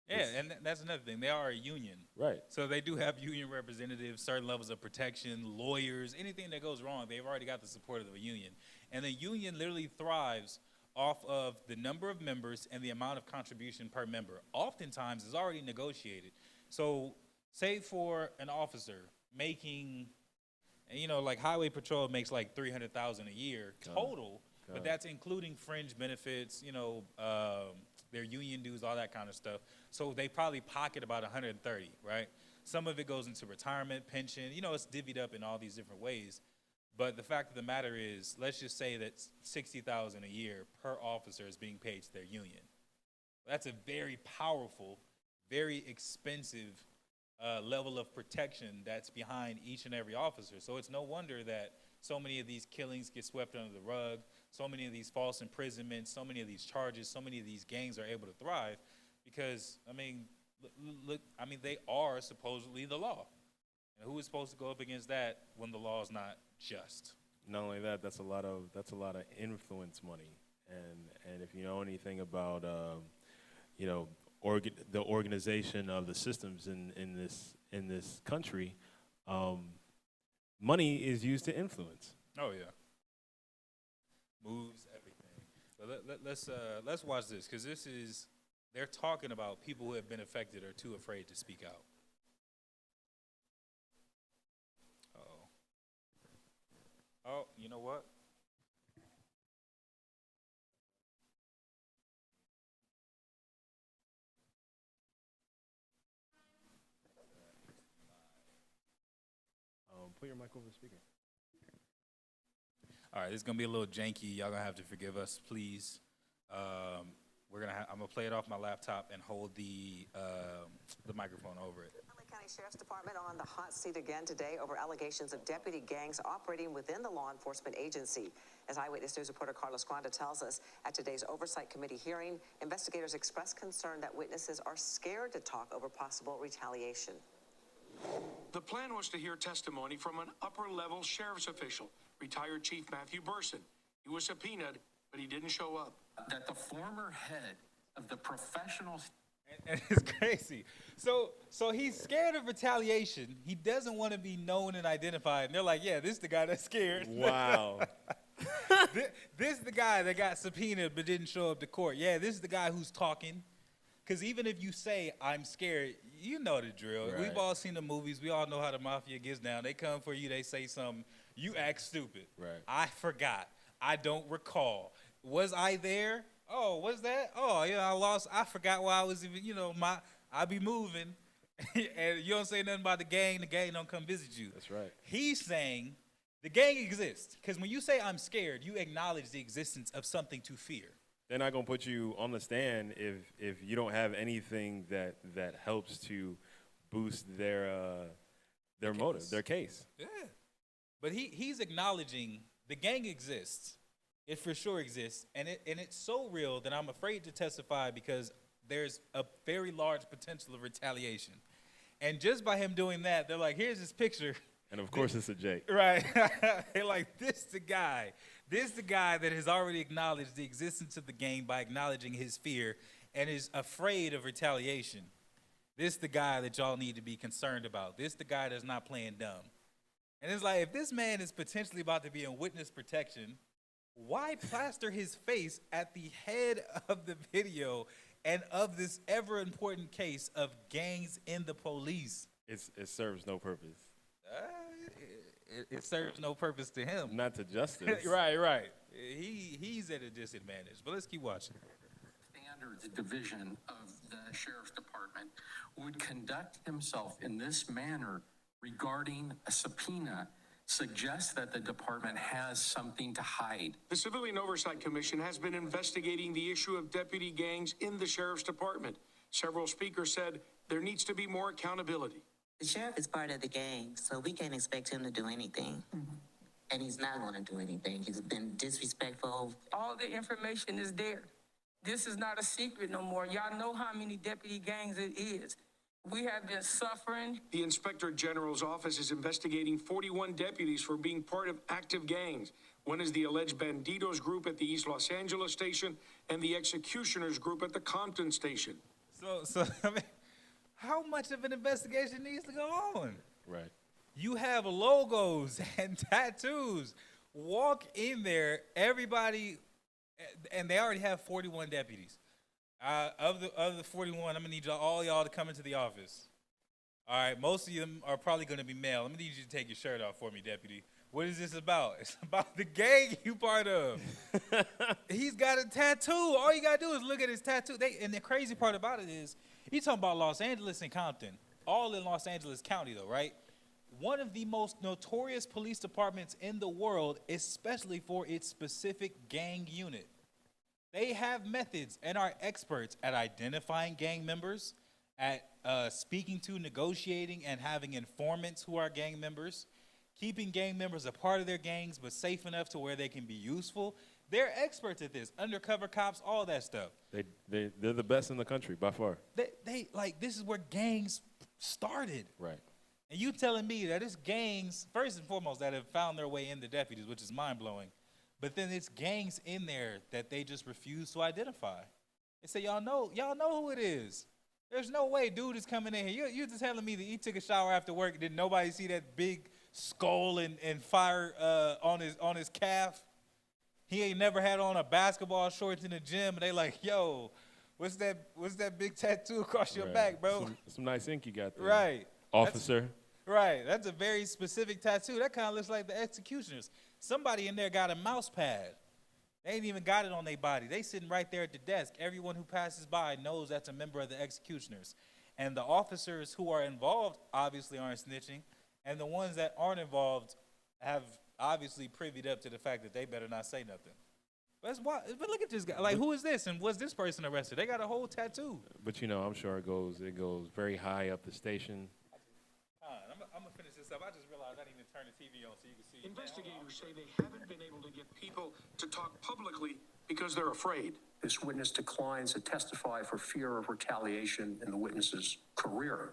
Yeah, and that's another thing. They are a union. Right. So they do have union representatives, certain levels of protection, lawyers, anything that goes wrong, they've already got the support of the union. And the union literally thrives off of the number of members and the amount of contribution per member. Oftentimes, it's already negotiated. So say for an officer making, you know, like Highway Patrol makes like $300,000 a year total, but that's including fringe benefits, you know, their union dues, all that kind of stuff. So they probably pocket about $130, right? Some of it goes into retirement, pension, you know, it's divvied up in all these different ways. But the fact of the matter is, let's just say that $60,000 a year per officer is being paid to their union. That's a very powerful, very expensive level of protection that's behind each and every officer. So it's no wonder that so many of these killings get swept under the rug, so many of these false imprisonments, so many of these charges, so many of these gangs are able to thrive because, I mean, look, I mean, they are supposedly the law. And who is supposed to go up against that when the law is not just? Not only that, that's a lot of influence money, and if you know anything about you know the organization of the systems in this country, money is used to influence. Oh yeah, moves everything. But let's watch this because they're talking about people who have been affected or too afraid to speak out. Oh, you know what? Put your mic over the speaker. All right, this is gonna be a little janky. Y'all gonna have to forgive us, please. I'm gonna play it off my laptop and hold the microphone over it. LA County Sheriff's Department on the hot seat again today over allegations of deputy gangs operating within the law enforcement agency. As Eyewitness News reporter Carlos Granda tells us, at today's Oversight Committee hearing, investigators expressed concern that witnesses are scared to talk over possible retaliation. The plan was to hear testimony from an upper-level sheriff's official, retired Chief Matthew Burson. He was subpoenaed, but he didn't show up. That the former head of the professional And it's crazy. So he's scared of retaliation. He doesn't want to be known and identified. And they're like, yeah, this is the guy that's scared. Wow. This is the guy that got subpoenaed but didn't show up to court. Yeah, this is the guy who's talking. Because even if you say, I'm scared, you know the drill. Right. We've all seen the movies. We all know how the mafia gets down. They come for you. They say something. You act stupid. Right. I forgot. I don't recall. Was I there? Oh, was that? Oh, yeah, I forgot why I was even, I be moving. And you don't say nothing about the gang don't come visit you. That's right. He's saying the gang exists. Because when you say I'm scared, you acknowledge the existence of something to fear. They're not gonna put you on the stand if you don't have anything that helps to boost their motive, their case. Yeah. But he's acknowledging the gang exists. It for sure exists, and it's so real that I'm afraid to testify because there's a very large potential of retaliation. And just by him doing that, they're like, here's this picture. And of course it's a Jake. Right. They're like, this the guy that has already acknowledged the existence of the gang by acknowledging his fear and is afraid of retaliation. This the guy that y'all need to be concerned about. This the guy that's not playing dumb. And it's like, if this man is potentially about to be in witness protection, why plaster his face at the head of the video and of this ever important case of gangs in the police? It serves no purpose. It serves no purpose to him. Not to justice. Right. He's at a disadvantage. But let's keep watching. Standard, the division of the Sheriff's Department would conduct himself in this manner regarding a subpoena suggests that the department has something to hide. The Civilian Oversight Commission has been investigating the issue of deputy gangs in the Sheriff's Department. Several speakers said there needs to be more accountability. The sheriff is part of the gang, so we can't expect him to do anything. And he's not going to do anything. He's been disrespectful. All the information is there. This is not a secret no more. Y'all know how many deputy gangs it is. We have been suffering. The Inspector General's office is investigating 41 deputies for being part of active gangs. One is the alleged Bandidos group at the East Los Angeles station and the Executioners group at the Compton station. So I mean, how much of an investigation needs to go on? Right. You have logos and tattoos. Walk in there, everybody, and they already have 41 deputies. Of the 41, I'm gonna need all y'all to come into the office. All right, most of them are probably gonna be male. I'm gonna need you to take your shirt off for me, deputy. What is this about? It's about the gang you part of. He's got a tattoo. All you gotta do is look at his tattoo. And the crazy part about it is, you talking about Los Angeles and Compton, all in Los Angeles County though, right? One of the most notorious police departments in the world, especially for its specific gang unit. They have methods and are experts at identifying gang members, at speaking to, negotiating, and having informants who are gang members, keeping gang members a part of their gangs but safe enough to where they can be useful. They're experts at this. Undercover cops, all that stuff. They're the best in the country by far. They like, this is where gangs started. Right. And you telling me that it's gangs, first and foremost, that have found their way into deputies, which is mind-blowing. But then it's gangs in there that they just refuse to identify. They say, y'all know who it is. There's no way dude is coming in here. You're just telling me that he took a shower after work, did nobody see that big skull and fire on his calf? He ain't never had on a basketball shorts in the gym, and they like, yo, what's that big tattoo across your back, bro? Some nice ink you got there. Right. Officer. That's a very specific tattoo. That kind of looks like the Executioners. Somebody in there got a mouse pad. They ain't even got it on their body. They sitting right there at the desk. Everyone who passes by knows that's a member of the Executioners. And the officers who are involved obviously aren't snitching. And the ones that aren't involved have obviously privied up to the fact that they better not say nothing. But look at this guy. Like, who is this? And was this person arrested? They got a whole tattoo. But I'm sure it goes very high up the station. I'm going to finish this up. I just realized I didn't even turn the TV on so you can see. Investigators say they haven't been able to get people to talk publicly because they're afraid. This witness declines to testify for fear of retaliation in the witness's career.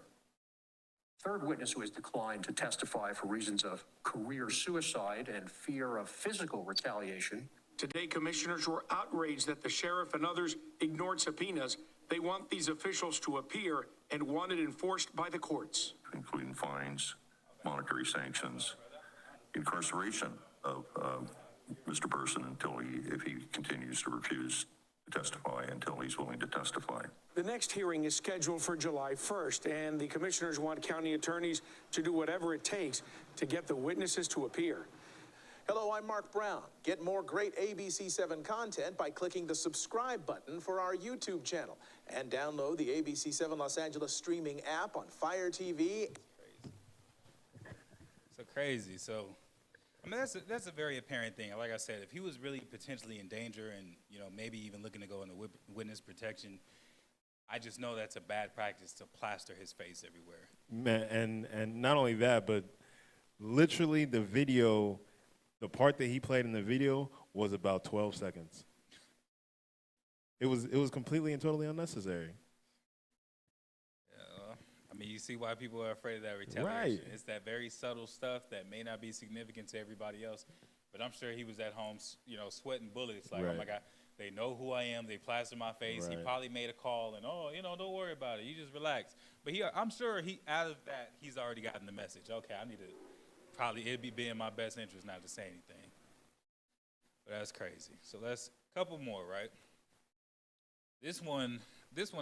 Third witness who has declined to testify for reasons of career suicide and fear of physical retaliation. Today, commissioners were outraged that the sheriff and others ignored subpoenas They want these officials to appear and want it enforced by the courts. Including fines, monetary sanctions, incarceration of Mr. Person if he continues to refuse to testify until he's willing to testify. The next hearing is scheduled for July 1st, and the commissioners want county attorneys to do whatever it takes to get the witnesses to appear. Hello, I'm Mark Brown. Get more great ABC7 content by clicking the subscribe button for our YouTube channel and download the ABC7 Los Angeles streaming app on Fire TV. So crazy. So, I mean, that's a very apparent thing. Like I said, if he was really potentially in danger and, you know, maybe even looking to go into witness protection, I just know that's a bad practice to plaster his face everywhere. Man, and not only that, but literally the video, the part that he played in the video was about 12 seconds. It was completely and totally unnecessary. I mean, you see why people are afraid of that retaliation. Right. It's that very subtle stuff that may not be significant to everybody else, but I'm sure he was at home, you know, sweating bullets. Like, right. Oh my God, they know who I am. They plastered my face. Right. He probably made a call and, oh, you know, don't worry about it. You just relax. But I'm sure out of that, he's already gotten the message. Okay, I need to it'd be in my best interest not to say anything. But that's crazy. So that's a couple more, right? This one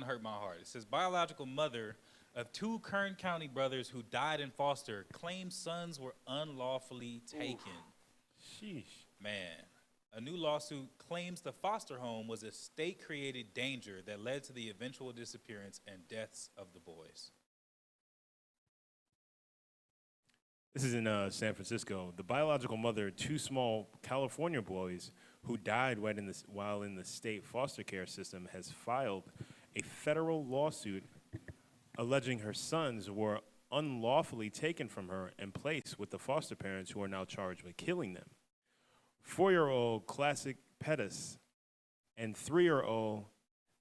hurt my heart. It says biological mother of two Kern County brothers who died in foster claims sons were unlawfully taken. Oof. Sheesh. Man, a new lawsuit claims the foster home was a state-created danger that led to the eventual disappearance and deaths of the boys. This is in San Francisco. The biological mother of two small California boys who died while in the state foster care system has filed a federal lawsuit alleging her sons were unlawfully taken from her and placed with the foster parents who are now charged with killing them. 4-year-old Classic Pettis and 3-year-old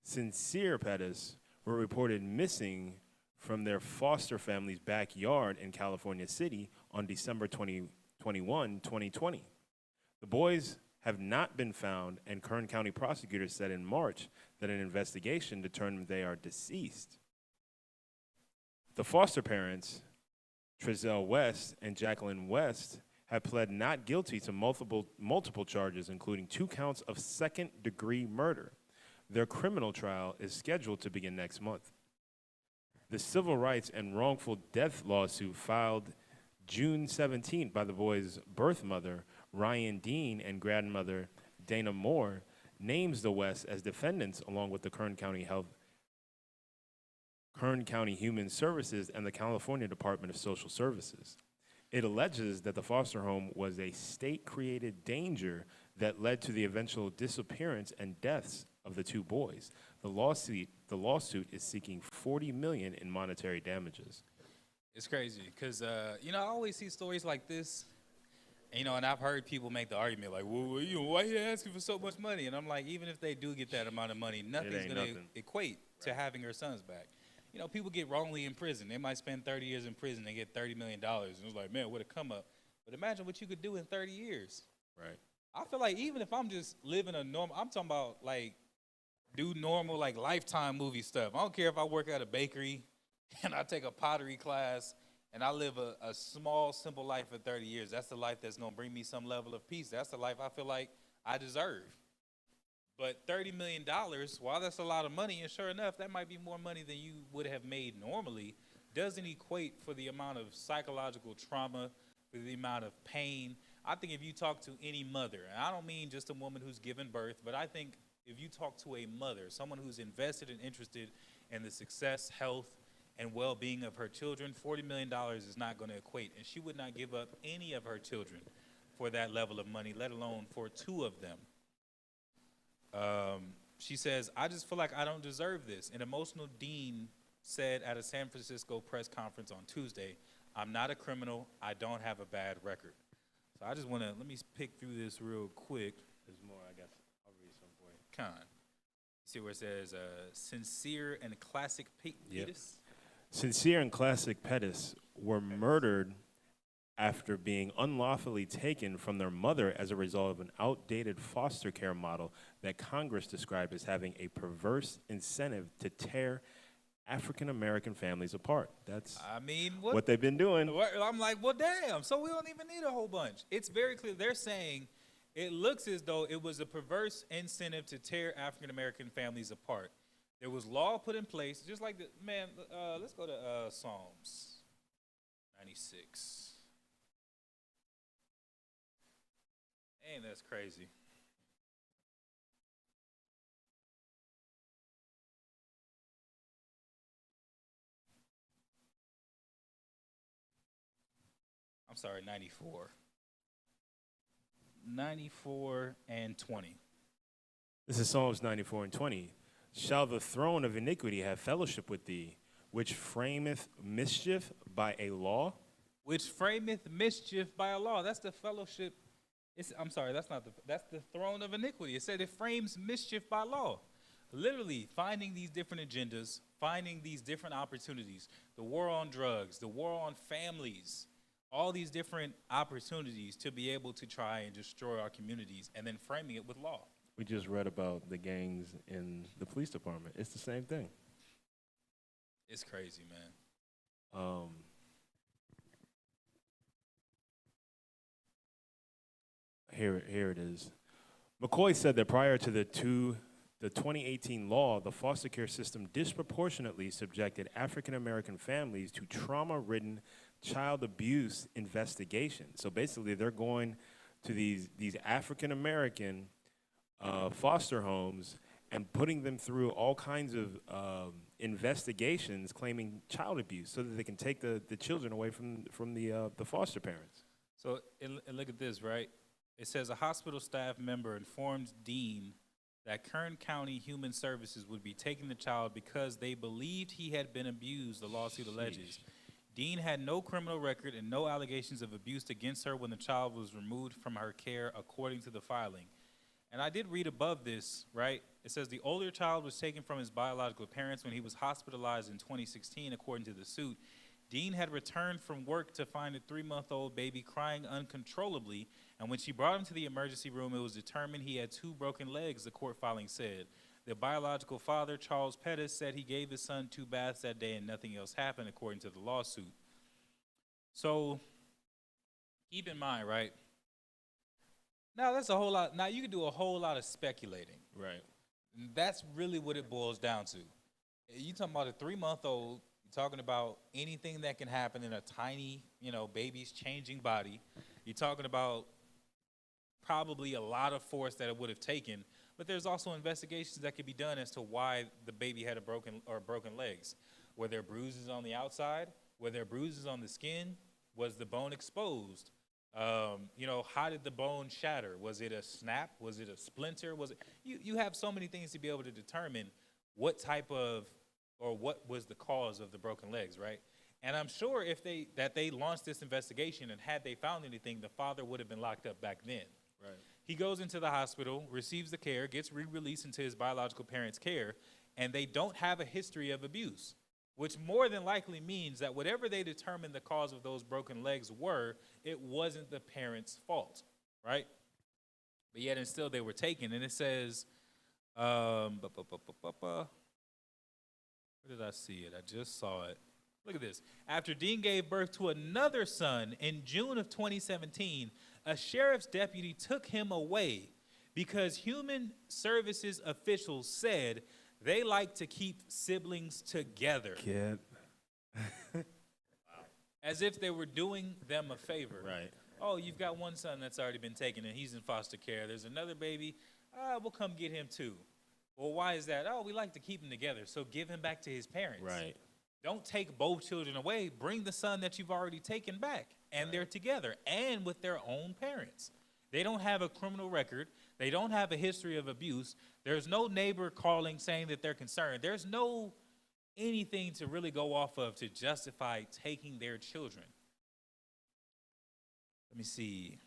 Sincere Pettis were reported missing from their foster family's backyard in California City on December 21, 2020. The boys have not been found, and Kern County prosecutors said in March that an investigation determined they are deceased. The foster parents, Trezell West and Jacqueline West, have pled not guilty to multiple charges, including 2 counts of second-degree murder. Their criminal trial is scheduled to begin next month. The civil rights and wrongful death lawsuit filed June 17th by the boys' birth mother, Ryan Dean, and grandmother, Dana Moore, names the West as defendants along with the Kern County Human Services and the California Department of Social Services. It alleges that the foster home was a state-created danger that led to the eventual disappearance and deaths of the 2 boys. The lawsuit is seeking $40 million in monetary damages. It's crazy because, you know, I always see stories like this, you know, and I've heard people make the argument like, well, you know, why are you asking for so much money? And I'm like, even if they do get that amount of money, nothing's going to equate to having her sons back. You know, people get wrongly imprisoned. They might spend 30 years in prison and get $30 million. And it's like, man, what a come up. But imagine what you could do in 30 years. Right. I feel like even if I'm just living a normal, I'm talking about like do normal like Lifetime movie stuff. I don't care if I work at a bakery and I take a pottery class and I live a small, simple life for 30 years. That's the life that's going to bring me some level of peace. That's the life I feel like I deserve. But $30 million, while that's a lot of money, and sure enough, that might be more money than you would have made normally, doesn't equate for the amount of psychological trauma, for the amount of pain. I think if you talk to any mother, and I don't mean just a woman who's given birth, but I think if you talk to a mother, someone who's invested and interested in the success, health, and well-being of her children, $40 million is not going to equate. And she would not give up any of her children for that level of money, let alone for 2 of them. She says, I just feel like I don't deserve this. An emotional dean said at a San Francisco press conference on Tuesday, I'm not a criminal. I don't have a bad record. So I just want to, let me pick through this real quick. There's more, I guess. I'll read some for you. Con. See where it says, Sincere and Classic Pettis? Sincere and Classic Pettis were murdered after being unlawfully taken from their mother as a result of an outdated foster care model that Congress described as having a perverse incentive to tear African American families apart. That's what they've been doing. I'm like, well, damn, so we don't even need a whole bunch. It's very clear. They're saying it looks as though it was a perverse incentive to tear African American families apart. There was law put in place, just like the, man, let's go to Psalms 96. Ain't that's crazy. I'm sorry, 94. 94 and 20. This is Psalms 94 and 20. Shall the throne of iniquity have fellowship with thee, which frameth mischief by a law? Which frameth mischief by a law. That's the fellowship. I'm sorry, that's the throne of iniquity. It said it frames mischief by law. Literally finding these different agendas, finding these different opportunities, the war on drugs, the war on families, all these different opportunities to be able to try and destroy our communities and then framing it with law. We just read about the gangs in the police department. It's the same thing. It's crazy, man. Here it is. McCoy said that prior to the 2018 law, the foster care system disproportionately subjected African American families to trauma-ridden child abuse investigations. So basically, they're going to these African American foster homes and putting them through all kinds of investigations claiming child abuse so that they can take the children away from the foster parents. So and look at this, right? It says a hospital staff member informed Dean that Kern County Human Services would be taking the child because they believed he had been abused, the lawsuit alleges. Dean had no criminal record and no allegations of abuse against her when the child was removed from her care, according to the filing. And I did read above this, right? It says the older child was taken from his biological parents when he was hospitalized in 2016, according to the suit. Dean had returned from work to find a 3-month-old baby crying uncontrollably, and when she brought him to the emergency room, it was determined he had 2 broken legs, the court filing said. The biological father, Charles Pettis, said he gave his son 2 baths that day and nothing else happened, according to the lawsuit. So keep in mind, right? Now that's a whole lot. Now you can do a whole lot of speculating. Right. That's really what it boils down to. You talking about a 3-month-old. You're talking about anything that can happen in a tiny, baby's changing body. You're talking about probably a lot of force that it would have taken. But there's also investigations that could be done as to why the baby had broken legs. Were there bruises on the outside? Were there bruises on the skin? Was the bone exposed? How did the bone shatter? Was it a snap? Was it a splinter? Was it? You have so many things to be able to determine what type of or what was the cause of the broken legs, right? And I'm sure if they launched this investigation and had they found anything, the father would have been locked up back then. Right. He goes into the hospital, receives the care, gets re-released into his biological parents' care, and they don't have a history of abuse, which more than likely means that whatever they determined the cause of those broken legs were, it wasn't the parents' fault, right? But yet and still they were taken, and it says, where did I see it? I just saw it. Look at this. After Dean gave birth to another son in June of 2017, a sheriff's deputy took him away because human services officials said they like to keep siblings together. Kid. As if they were doing them a favor. Right. Oh, you've got one son that's already been taken and he's in foster care. There's another baby. We'll come get him too. Well, why is that? Oh, we like to keep him together, so give him back to his parents. Right. Don't take both children away. Bring the son that you've already taken back, and they're together and with their own parents. They don't have a criminal record. They don't have a history of abuse. There's no neighbor calling saying that they're concerned. There's no anything to really go off of to justify taking their children. Let me see.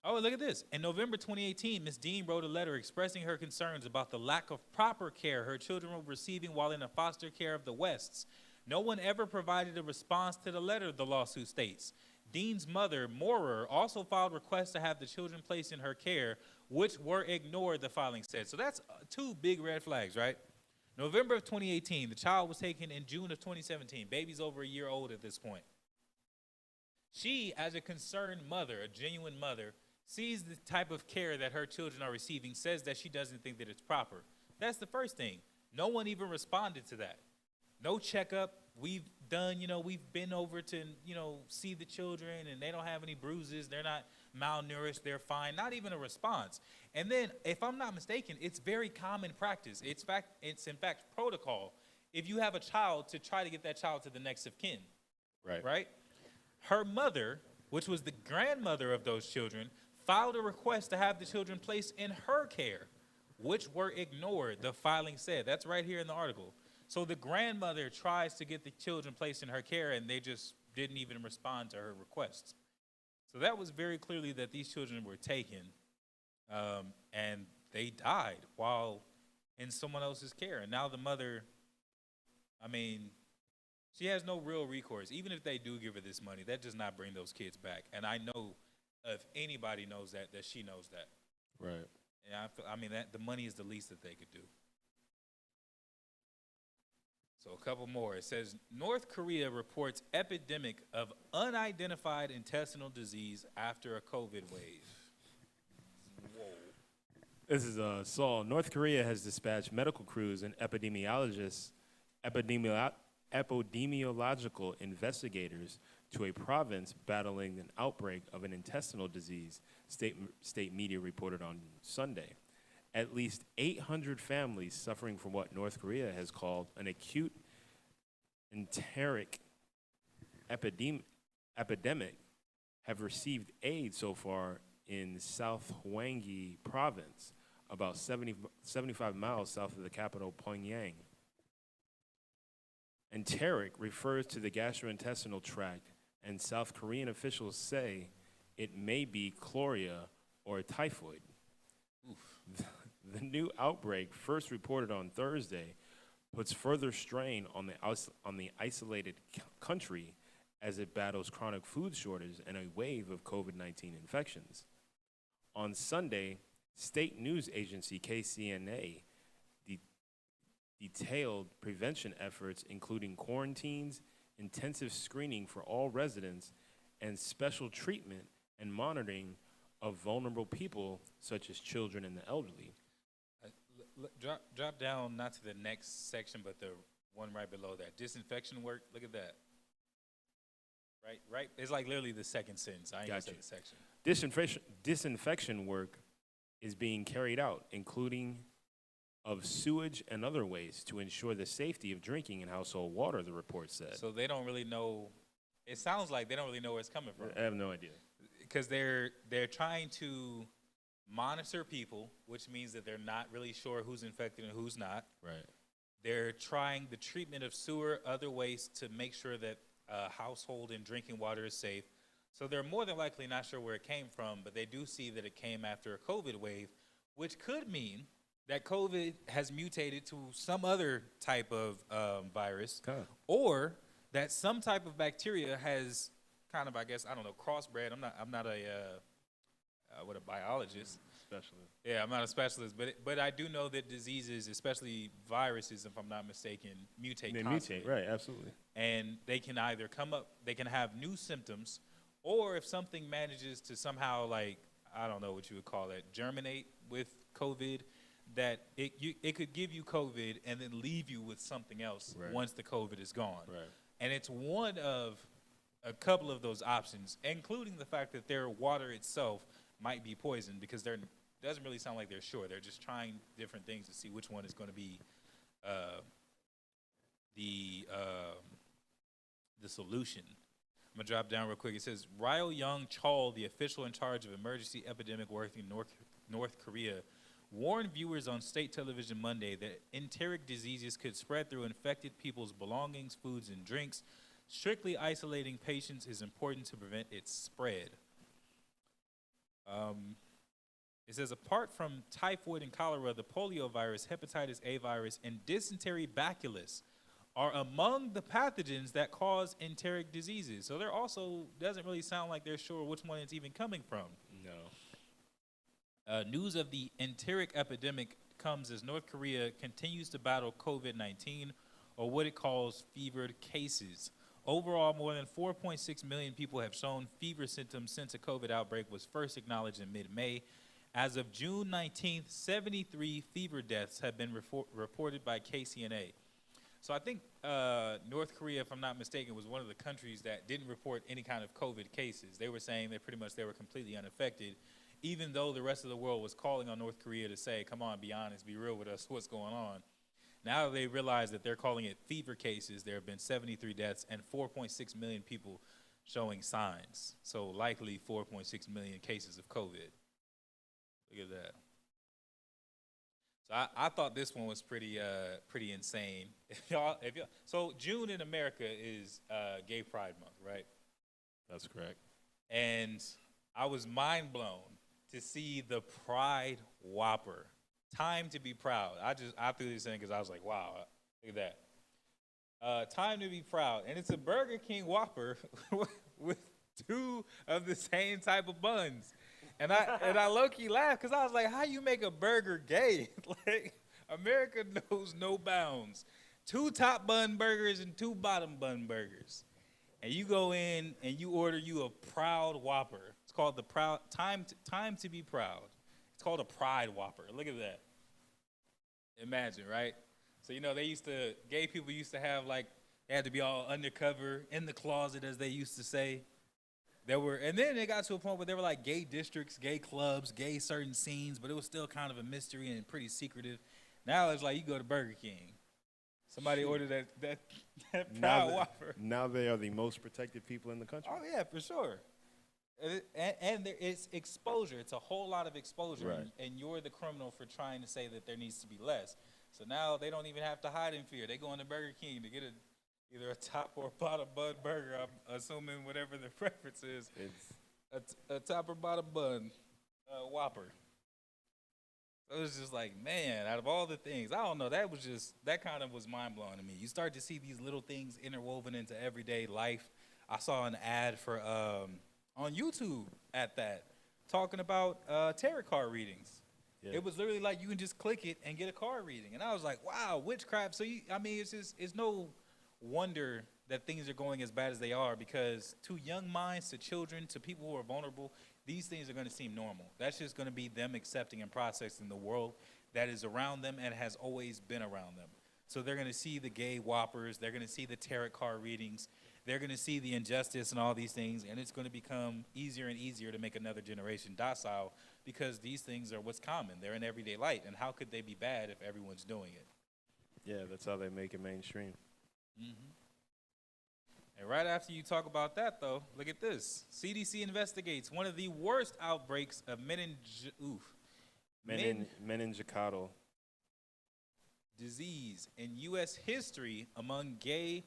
Oh, look at this. In November 2018, Ms. Dean wrote a letter expressing her concerns about the lack of proper care her children were receiving while in a foster care of the Wests. No one ever provided a response to the letter, the lawsuit states. Dean's mother, Moorer, also filed requests to have the children placed in her care, which were ignored, the filing said. So that's two big red flags, right? November of 2018, the child was taken in June of 2017. Baby's over a year old at this point. She, as a concerned mother, a genuine mother, sees the type of care that her children are receiving, says that she doesn't think that it's proper. That's the first thing. No one even responded to that. No checkup. We've done, we've been over to, see the children, and they don't have any bruises. They're not malnourished. They're fine. Not even a response. And then, if I'm not mistaken, it's very common practice. It's in fact protocol if you have a child to try to get that child to the next of kin. Right? Her mother, which was the grandmother of those children, filed a request to have the children placed in her care, which were ignored, the filing said. That's right here in the article. So the grandmother tries to get the children placed in her care, and they just didn't even respond to her requests. So that was very clearly that these children were taken, and they died while in someone else's care. And now the mother, she has no real recourse. Even if they do give her this money, that does not bring those kids back. And I know if anybody knows that she knows that. Right. And that the money is the least that they could do. So a couple more. It says, North Korea reports epidemic of unidentified intestinal disease after a COVID wave. Whoa. This is Saul. North Korea has dispatched medical crews and epidemiological investigators to a province battling an outbreak of an intestinal disease, state media reported on Sunday. At least 800 families suffering from what North Korea has called an acute enteric epidemic have received aid so far in South Hwanggi province, about 75 miles south of the capital, Pyongyang. Enteric refers to the gastrointestinal tract, and South Korean officials say it may be chloria or typhoid. Oof. The new outbreak, first reported on Thursday, puts further strain on the isolated country as it battles chronic food shortage and a wave of COVID-19 infections. On Sunday, state news agency KCNA detailed prevention efforts, including quarantines, intensive screening for all residents, and special treatment and monitoring of vulnerable people, such as children and the elderly. Drop down, not to the next section, but the one right below that. Disinfection work, look at that. Right? It's like literally the second sentence. I ain't gonna say the section. Disinfection work is being carried out, including of sewage and other waste, to ensure the safety of drinking and household water, the report said. So they don't really know, it sounds like they don't really know where it's coming from. I have no idea. Because they're trying to monitor people, which means that they're not really sure who's infected and who's not. Right. They're trying the treatment of sewer, other waste, to make sure that household and drinking water is safe. So they're more than likely not sure where it came from, but they do see that it came after a COVID wave, which could mean that COVID has mutated to some other type of virus, or that some type of bacteria has kind of, I guess, I don't know, crossbred. I'm not a biologist. Specialist. Yeah, I'm not a specialist, but I do know that diseases, especially viruses, if I'm not mistaken, mutate constantly. Mutate, right, absolutely. And they can either they can have new symptoms, or if something manages to somehow, like, I don't know what you would call it, germinate with COVID, that it could give you COVID and then leave you with something else once the COVID is gone. Right. And it's one of a couple of those options, including the fact that their water itself might be poisoned, because doesn't really sound like they're sure. They're just trying different things to see which one is going to be the solution. I'm going to drop down real quick. It says, Ryo Young Chol, the official in charge of emergency epidemic work in North Korea, warned viewers on state television Monday that enteric diseases could spread through infected people's belongings, foods, and drinks. Strictly isolating patients is important to prevent its spread. It says, apart from typhoid and cholera, the polio virus, hepatitis A virus, and dysentery bacillus are among the pathogens that cause enteric diseases. So there also doesn't really sound like they're sure which one it's even coming from. No. News of the enteric epidemic comes as North Korea continues to battle COVID-19, or what it calls fevered cases. Overall, more than 4.6 million people have shown fever symptoms since a COVID outbreak was first acknowledged in mid-May. As of June 19th, 73 fever deaths have been reported by KCNA. So I think North Korea, if I'm not mistaken, was one of the countries that didn't report any kind of COVID cases. They were saying that pretty much they were completely unaffected, even though the rest of the world was calling on North Korea to say, come on, be honest, be real with us, what's going on. Now they realize that they're calling it fever cases. There have been 73 deaths and 4.6 million people showing signs. So likely 4.6 million cases of COVID. Look at that. So I thought this one was pretty insane. So June in America is Gay Pride Month, right? That's correct. And I was mind blown to see the Pride Whopper. Time to be proud. I threw this in because I was like, wow, look at that. Time to be proud. And it's a Burger King Whopper with two of the same type of buns. And I low-key laughed because I was like, how you make a burger gay? Like, America knows no bounds. 2 top bun burgers and 2 bottom bun burgers. And you go in and you order you a Proud Whopper. It's called the Time to be Proud. It's called a Pride Whopper. Look at that. Imagine, right? So, you know, gay people used to have, like, they had to be all undercover, in the closet, as they used to say. And then they got to a point where there were like gay districts, gay clubs, gay certain scenes, but it was still kind of a mystery and pretty secretive. Now it's like you go to Burger King. Somebody ordered that Proud Whopper. Now they are the most protected people in the country. Oh, yeah, for sure. And there is exposure. It's a whole lot of exposure. Right. And you're the criminal for trying to say that there needs to be less. So now they don't even have to hide in fear. They go into Burger King to get either a top or bottom bun burger, I'm assuming whatever their preference is. It's a top or bottom bun Whopper. It was just like, man, out of all the things, I don't know, that kind of was mind-blowing to me. You start to see these little things interwoven into everyday life. I saw an ad for, on YouTube at that, talking about tarot card readings. Yeah. It was literally like you can just click it and get a card reading. And I was like, wow, witchcraft. So, it's no wonder that things are going as bad as they are, because to young minds, to children, to people who are vulnerable, these things are going to seem normal. That's just going to be them accepting and processing the world that is around them and has always been around them. So they're going to see the gay whoppers, they're going to see the tarot card readings, they're going to see the injustice and all these things, and it's going to become easier and easier to make another generation docile, because these things are what's common. They're in everyday light, and how could they be bad if everyone's doing it? Yeah, that's how they make it mainstream. Mm-hmm. And right after you talk about that, though, look at this. CDC investigates one of the worst outbreaks of meningococcal disease in U.S. history among gay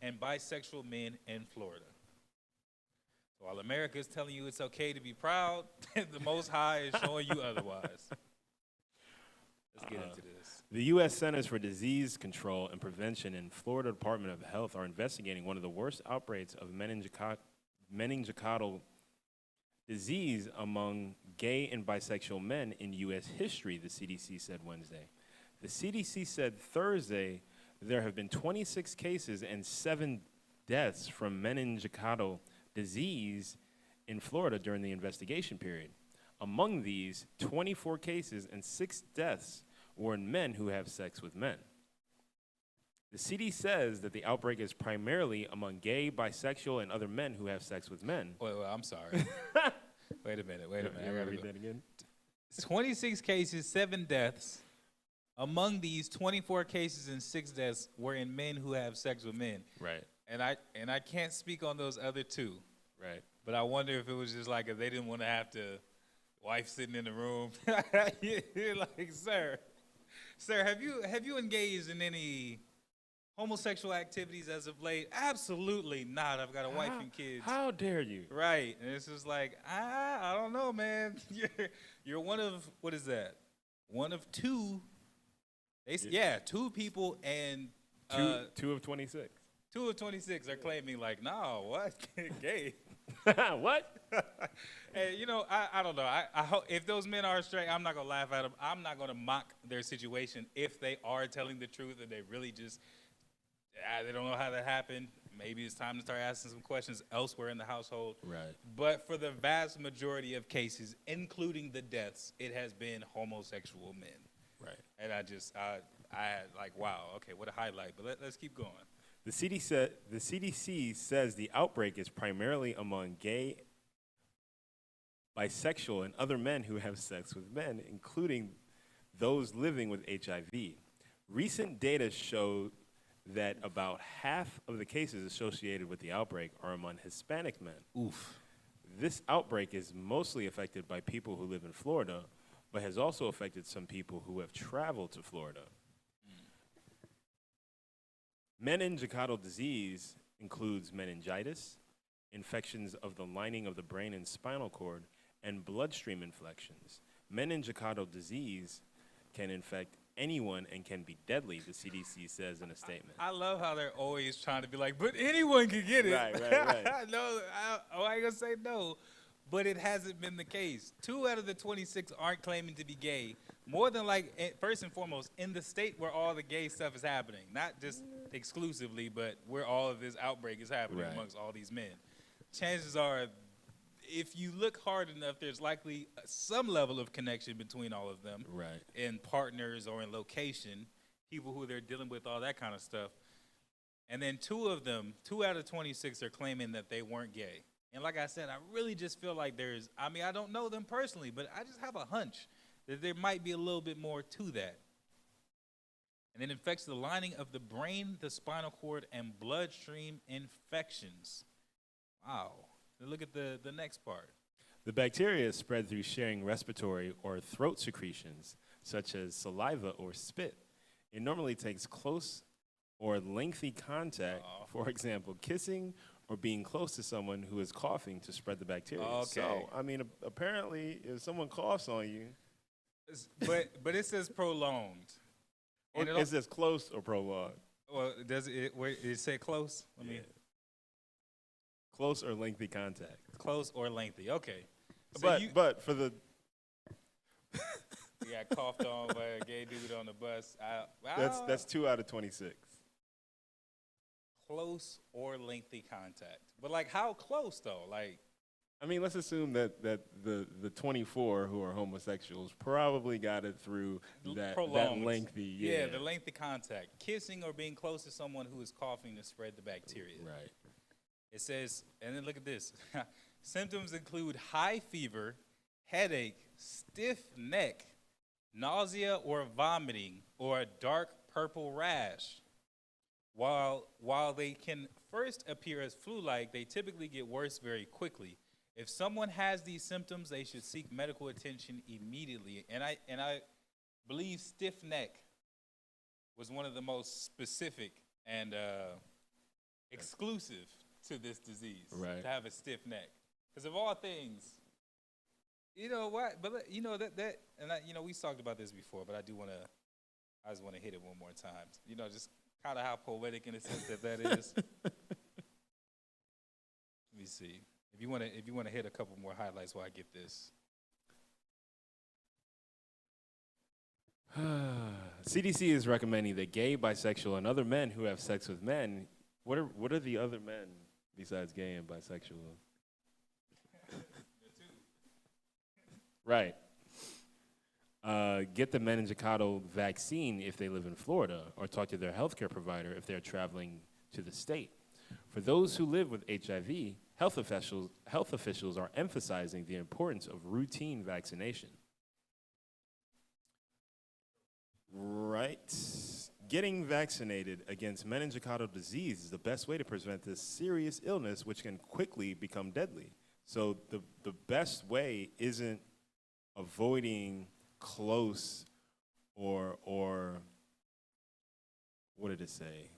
and bisexual men in Florida. So while America is telling you it's okay to be proud, the Most High is showing you otherwise. Let's get into this. The U.S. Centers for Disease Control and Prevention and Florida Department of Health are investigating one of the worst outbreaks of meningococcal disease among gay and bisexual men in U.S. history, the CDC said Wednesday. The CDC said Thursday there have been 26 cases and 7 deaths from meningococcal disease in Florida during the investigation period. Among these, 24 cases and 6 deaths were in men who have sex with men. The CD says that the outbreak is primarily among gay, bisexual, and other men who have sex with men. Wait, I'm sorry. Wait a minute. I gotta read that again. 26 cases, 7 deaths. Among these, 24 cases and 6 deaths were in men who have sex with men. Right. And I can't speak on those other 2. Right. But I wonder if it was just like if they didn't want to have to, wife sitting in the room. You're like, sir, have you engaged in any homosexual activities as of late? Absolutely not. I've got a wife and kids. How dare you? Right. And it's just like, I don't know, man. You're one of, what is that? One of 2. 2 people, and Two of 26. 2 of 26 are claiming like, no, what? Gay. What? And, you know, I don't know. I hope if those men are straight, I'm not going to laugh at them. I'm not going to mock their situation if they are telling the truth and they really just, they don't know how that happened. Maybe it's time to start asking some questions elsewhere in the household. Right. But for the vast majority of cases, including the deaths, it has been homosexual men. Right. And I had like, wow, okay, what a highlight. But let's keep going. The CDC says the outbreak is primarily among gay, bisexual, and other men who have sex with men, including those living with HIV. Recent data show that about half of the cases associated with the outbreak are among Hispanic men. Oof. This outbreak is mostly affected by people who live in Florida, but has also affected some people who have traveled to Florida. Meningococcal disease includes meningitis, infections of the lining of the brain and spinal cord, and bloodstream infections. Meningococcal disease can infect anyone and can be deadly, the CDC says in a statement. I love how they're always trying to be like, but anyone can get it. Right. No, I ain't gonna say no, but it hasn't been the case. 2 out of the 26 aren't claiming to be gay. More than like, first and foremost, in the state where all the gay stuff is happening, not just exclusively, but where all of this outbreak is happening amongst all these men. Chances are, if you look hard enough, there's likely some level of connection between all of them. Right. In partners or in location, people who they're dealing with, all that kind of stuff. And then 2 of them, 2 out of 26 are claiming that they weren't gay. And like I said, I really just feel like I don't know them personally, but I just have a hunch that there might be a little bit more to that. And it infects the lining of the brain, the spinal cord, and bloodstream infections. Wow. Look at the next part. The bacteria is spread through sharing respiratory or throat secretions, such as saliva or spit. It normally takes close or lengthy contact, for example, kissing or being close to someone who is coughing to spread the bacteria. Okay. So, I mean, apparently, if someone coughs on you. But it says prolonged. Or it says close or prolonged. Well, does it say close? Let me. Close or lengthy contact. Close or lengthy, okay. So but for the... You got coughed on by a gay dude on the bus. That's 2 out of 26. Close or lengthy contact. But, like, how close, though? Like, I mean, let's assume that the 24 who are homosexuals probably got it through that lengthy. Yeah, the lengthy contact. Kissing or being close to someone who is coughing to spread the bacteria. Right. It says, and then look at this. Symptoms include high fever, headache, stiff neck, nausea or vomiting, or a dark purple rash. While they can first appear as flu-like, they typically get worse very quickly. If someone has these symptoms, they should seek medical attention immediately. And I believe stiff neck was one of the most specific and exclusive to this disease. Right. To have a stiff neck, because of all things, you know what? But you know that, and we talked about this before, but I just want to hit it one more time. You know, just kind of how poetic in a sense that is. Let me see. If you want to hit a couple more highlights while I get this. CDC is recommending that gay, bisexual, and other men who have sex with men. What are the other men besides gay and bisexual? Right. Get the meningococcal vaccine if they live in Florida, or talk to their healthcare provider if they're traveling to the state. For those who live with HIV, health officials are emphasizing the importance of routine vaccination. Right. Getting vaccinated against meningococcal disease is the best way to prevent this serious illness, which can quickly become deadly. So the best way isn't avoiding close or what did it say?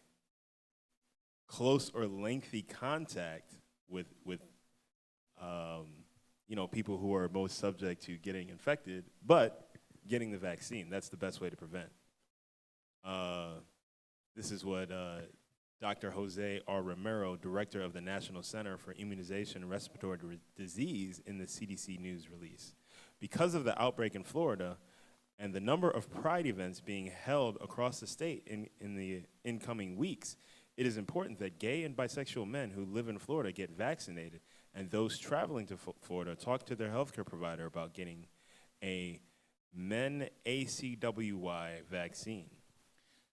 Close or lengthy contact with people who are most subject to getting infected, but getting the vaccine. That's the best way to prevent. This is what Dr. Jose R. Romero, director of the National Center for Immunization and Respiratory Disease, in the CDC News release. Because of the outbreak in Florida and the number of pride events being held across the state in the incoming weeks, it is important that gay and bisexual men who live in Florida get vaccinated, and those traveling to Florida talk to their healthcare provider about getting a ACWY vaccine.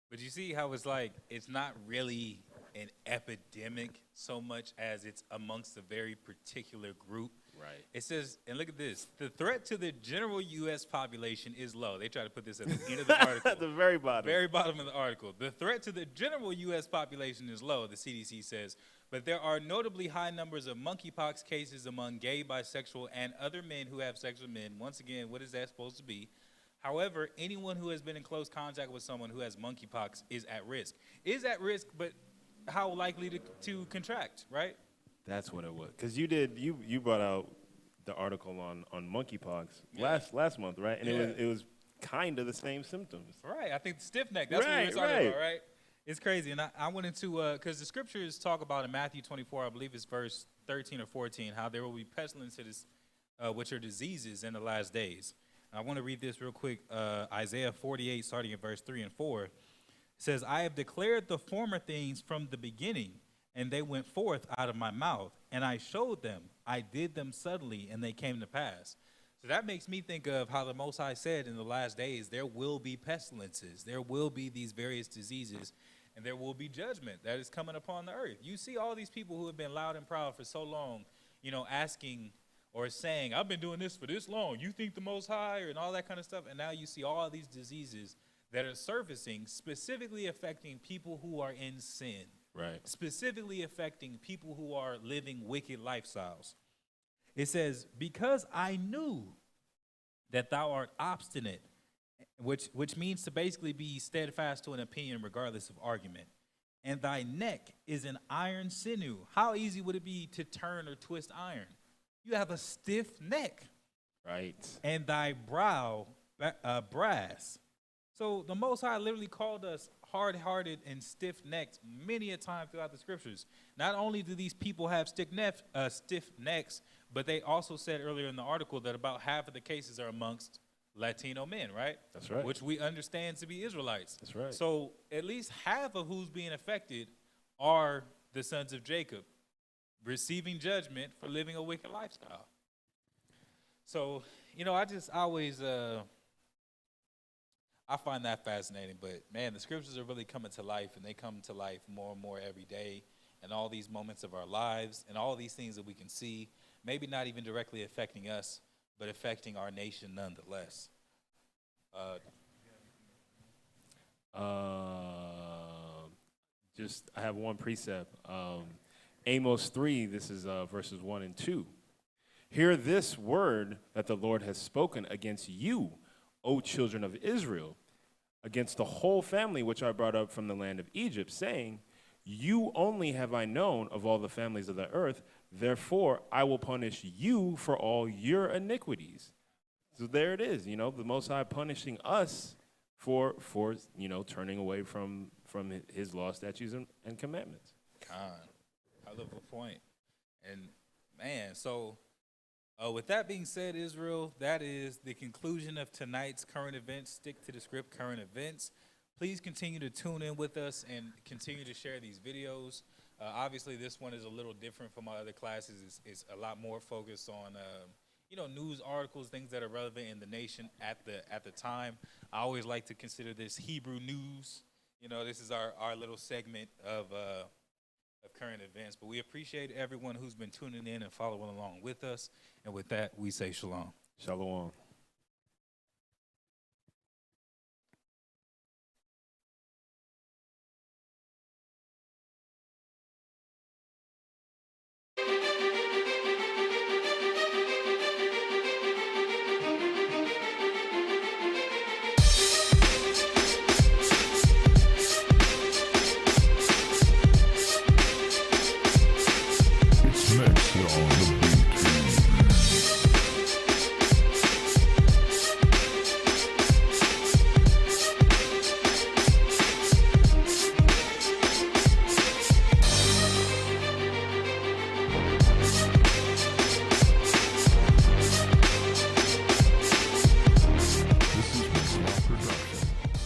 But you see how it's like, it's not really an epidemic so much as it's amongst a very particular group. Right. It says, and look at this, the threat to the general U.S. population is low. They try to put this at the end of the article. At the very bottom. Very bottom of the article. The threat to the general U.S. population is low, the CDC says, but there are notably high numbers of monkeypox cases among gay, bisexual, and other men who have sex with men. Once again, what is that supposed to be? However, anyone who has been in close contact with someone who has monkeypox is at risk. Is at risk, but how likely to contract, right? That's what it was. Because you brought out the article on monkeypox last month, right? And it was kind of the same symptoms. Right. I think the stiff neck, that's what we were talking about, right? It's crazy. And I went into, because the scriptures talk about in Matthew 24, I believe it's verse 13 or 14, how there will be pestilences, which are diseases in the last days. And I want to read this real quick. Isaiah 48, starting in verse 3 and 4. It says, I have declared the former things from the beginning, and they went forth out of my mouth, and I showed them. I did them suddenly, and they came to pass. So that makes me think of how the Most High said in the last days, there will be pestilences, there will be these various diseases, and there will be judgment that is coming upon the earth. You see all these people who have been loud and proud for so long, you know, asking or saying, I've been doing this for this long, you think the Most High, and all that kind of stuff, and now you see all these diseases that are surfacing, specifically affecting people who are in sin. Right. Specifically affecting people who are living wicked lifestyles. It says, because I knew that thou art obstinate, which means to basically be steadfast to an opinion regardless of argument, and thy neck is an iron sinew. How easy would it be to turn or twist iron? You have a stiff neck. Right. And thy brow brass. So the Most High literally called us hard-hearted and stiff-necked many a time throughout the scriptures. Not only do these people have stiff necks, but they also said earlier in the article that about half of the cases are amongst Latino men, right? That's right. Which we understand to be Israelites. That's right. So at least half of who's being affected are the sons of Jacob, receiving judgment for living a wicked lifestyle. So, you know, I always I find that fascinating, but man, the scriptures are really coming to life, and they come to life more and more every day, and all these moments of our lives, and all these things that we can see, maybe not even directly affecting us, but affecting our nation nonetheless. I have one precept. Amos 3, this is verses 1 and 2. Hear this word that the Lord has spoken against you, O children of Israel, against the whole family which I brought up from the land of Egypt, saying, you only have I known of all the families of the earth, therefore I will punish you for all your iniquities. So there it is, you know, the Most High punishing us for you know, turning away from his law, statutes, and commandments. I love a point. And man, so with that being said, Israel, that is the conclusion of tonight's current events. Stick to the script, current events. Please continue to tune in with us and continue to share these videos. Obviously, this one is a little different from my other classes. It's a lot more focused on, you know, news articles, things that are relevant in the nation at the time. I always like to consider this Hebrew news. You know, this is our little segment of current events. But we appreciate everyone who's been tuning in and following along with us. And with that, we say shalom. Shalom.